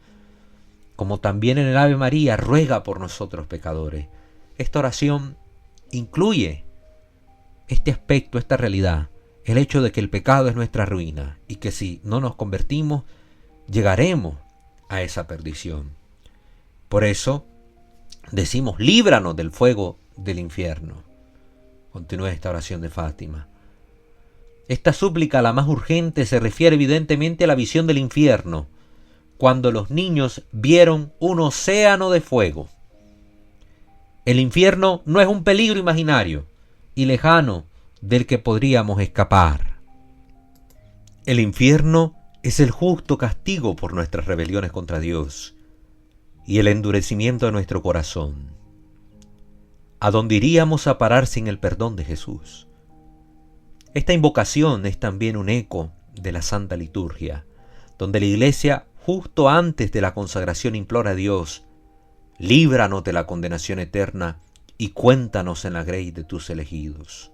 Como también en el Ave María: ruega por nosotros pecadores. Esta oración incluye este aspecto, esta realidad, el hecho de que el pecado es nuestra ruina y que si no nos convertimos, llegaremos a esa perdición. Por eso decimos: líbranos del fuego del infierno. Continúa esta oración de Fátima. Esta súplica, la más urgente, se refiere evidentemente a la visión del infierno, cuando los niños vieron un océano de fuego. El infierno no es un peligro imaginario y lejano del que podríamos escapar. El infierno es el justo castigo por nuestras rebeliones contra Dios y el endurecimiento de nuestro corazón. ¿A dónde iríamos a parar sin el perdón de Jesús? Esta invocación es también un eco de la Santa Liturgia, donde la Iglesia, justo antes de la consagración, implora a Dios: líbranos de la condenación eterna y cuéntanos en la grey de tus elegidos.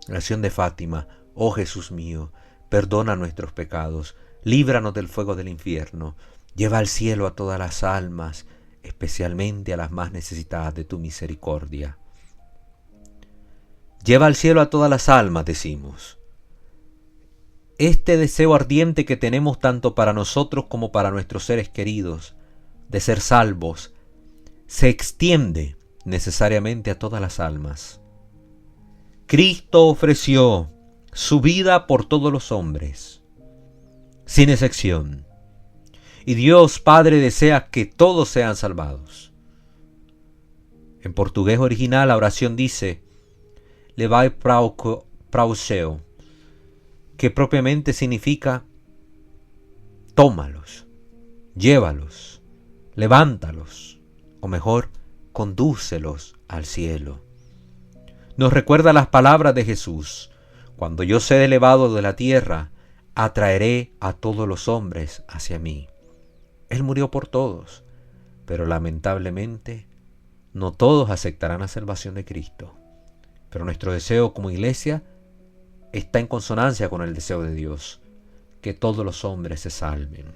Oración de Fátima: oh Jesús mío, perdona nuestros pecados, líbranos del fuego del infierno, lleva al cielo a todas las almas, especialmente a las más necesitadas de tu misericordia. Lleva al cielo a todas las almas, decimos. Este deseo ardiente que tenemos tanto para nosotros como para nuestros seres queridos, de ser salvos, se extiende necesariamente a todas las almas. Cristo ofreció su vida por todos los hombres, sin excepción. Y Dios Padre desea que todos sean salvados. En portugués original la oración dice: levai para o céu, que propiamente significa tómalos, llévalos, levántalos, o mejor, condúcelos al cielo. Nos recuerda las palabras de Jesús: cuando yo sea elevado de la tierra, atraeré a todos los hombres hacia mí. Él murió por todos, pero lamentablemente no todos aceptarán la salvación de Cristo. Pero nuestro deseo como iglesia está en consonancia con el deseo de Dios, que todos los hombres se salven.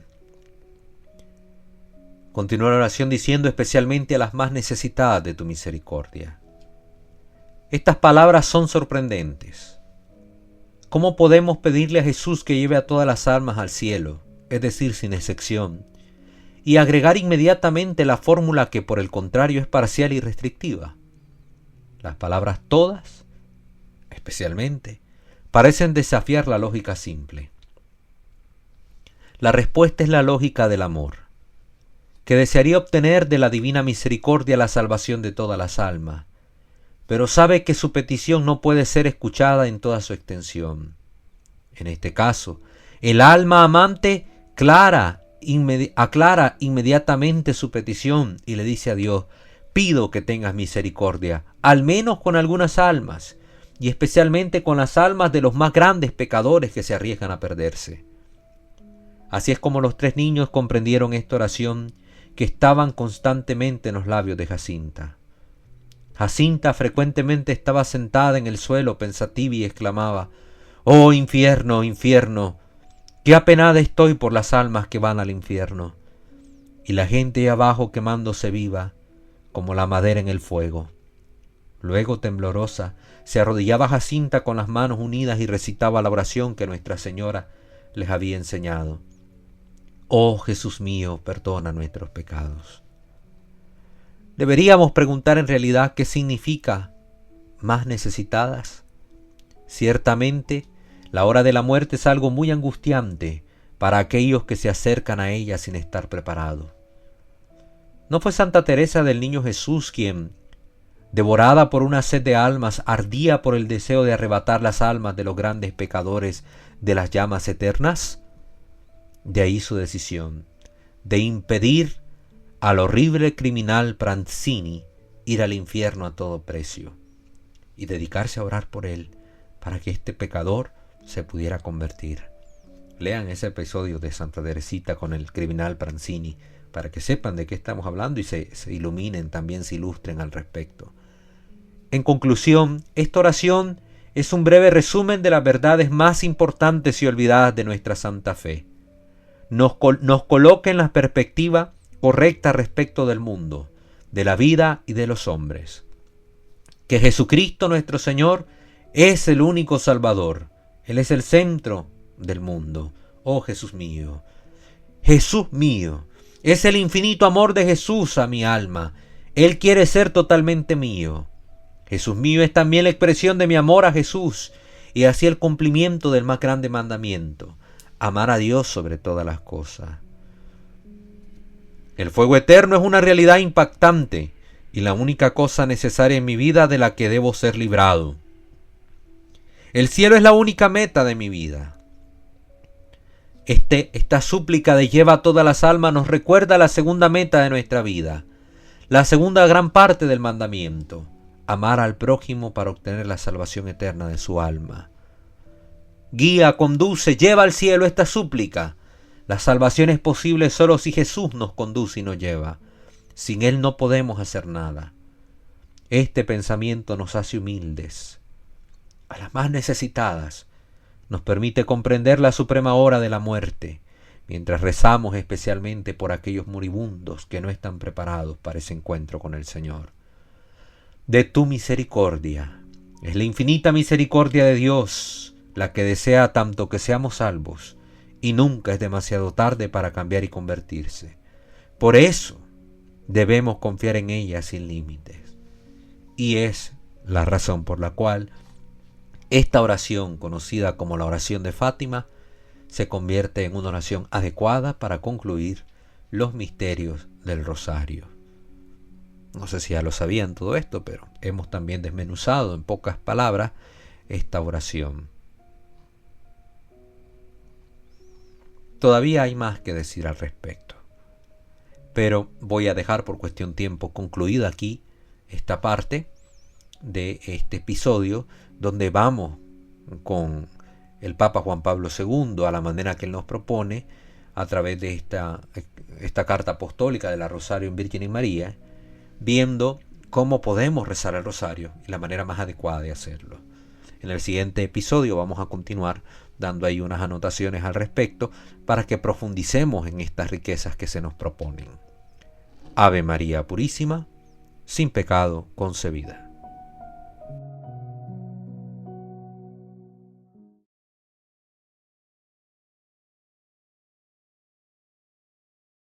Continúa la oración diciendo: especialmente a las más necesitadas de tu misericordia. Estas palabras son sorprendentes. ¿Cómo podemos pedirle a Jesús que lleve a todas las almas al cielo, es decir, sin excepción, y agregar inmediatamente la fórmula que por el contrario es parcial y restrictiva? Las palabras todas, especialmente, parecen desafiar la lógica simple. La respuesta es la lógica del amor, que desearía obtener de la divina misericordia la salvación de todas las almas, pero sabe que su petición no puede ser escuchada en toda su extensión. En este caso, el alma amante aclara inmediatamente su petición y le dice a Dios: pido que tengas misericordia, al menos con algunas almas, y especialmente con las almas de los más grandes pecadores que se arriesgan a perderse. Así es como los 3 niños comprendieron esta oración que estaban constantemente en los labios de Jacinta. Jacinta frecuentemente estaba sentada en el suelo pensativa y exclamaba: oh infierno, infierno, qué apenada estoy por las almas que van al infierno. Y la gente abajo quemándose viva, como la madera en el fuego. Luego, temblorosa, se arrodillaba Jacinta con las manos unidas y recitaba la oración que Nuestra Señora les había enseñado: oh Jesús mío, perdona nuestros pecados. Deberíamos preguntar en realidad qué significa más necesitadas. Ciertamente, la hora de la muerte es algo muy angustiante para aquellos que se acercan a ella sin estar preparados. ¿No fue Santa Teresa del Niño Jesús quien, devorada por una sed de almas, ardía por el deseo de arrebatar las almas de los grandes pecadores de las llamas eternas? De ahí su decisión de impedir al horrible criminal Pranzini ir al infierno a todo precio y dedicarse a orar por él para que este pecador se pudiera convertir. Lean ese episodio de Santa Teresita con el criminal Pranzini para que sepan de qué estamos hablando y se iluminen, también se ilustren al respecto. En conclusión, esta oración es un breve resumen de las verdades más importantes y olvidadas de nuestra santa fe. Nos coloca en la perspectiva correcta respecto del mundo, de la vida y de los hombres. Que Jesucristo nuestro Señor es el único Salvador. Él es el centro del mundo. Oh Jesús mío, es el infinito amor de Jesús a mi alma. Él quiere ser totalmente mío. Jesús mío es también la expresión de mi amor a Jesús y así el cumplimiento del más grande mandamiento: amar a Dios sobre todas las cosas. El fuego eterno es una realidad impactante y la única cosa necesaria en mi vida de la que debo ser librado. El cielo es la única meta de mi vida. Esta súplica de lleva a todas las almas nos recuerda la segunda meta de nuestra vida, la segunda gran parte del mandamiento: amar al prójimo para obtener la salvación eterna de su alma. Guía, conduce, lleva al cielo esta súplica. La salvación es posible solo si Jesús nos conduce y nos lleva. Sin Él no podemos hacer nada. Este pensamiento nos hace humildes. A las más necesitadas nos permite comprender la suprema hora de la muerte, mientras rezamos especialmente por aquellos moribundos que no están preparados para ese encuentro con el Señor. De tu misericordia, es la infinita misericordia de Dios la que desea tanto que seamos salvos, y nunca es demasiado tarde para cambiar y convertirse. Por eso debemos confiar en ella sin límites. Y es la razón por la cual esta oración, conocida como la oración de Fátima, se convierte en una oración adecuada para concluir los misterios del rosario. No sé si ya lo sabían todo esto, pero hemos también desmenuzado en pocas palabras esta oración. Todavía hay más que decir al respecto, pero voy a dejar por cuestión de tiempo concluida aquí esta parte de este episodio, donde vamos con el Papa Juan Pablo II a la manera que él nos propone a través de esta carta apostólica de la Rosario en Virgen y María, viendo cómo podemos rezar el rosario y la manera más adecuada de hacerlo. En el siguiente episodio vamos a continuar dando ahí unas anotaciones al respecto para que profundicemos en estas riquezas que se nos proponen. Ave María Purísima, sin pecado concebida.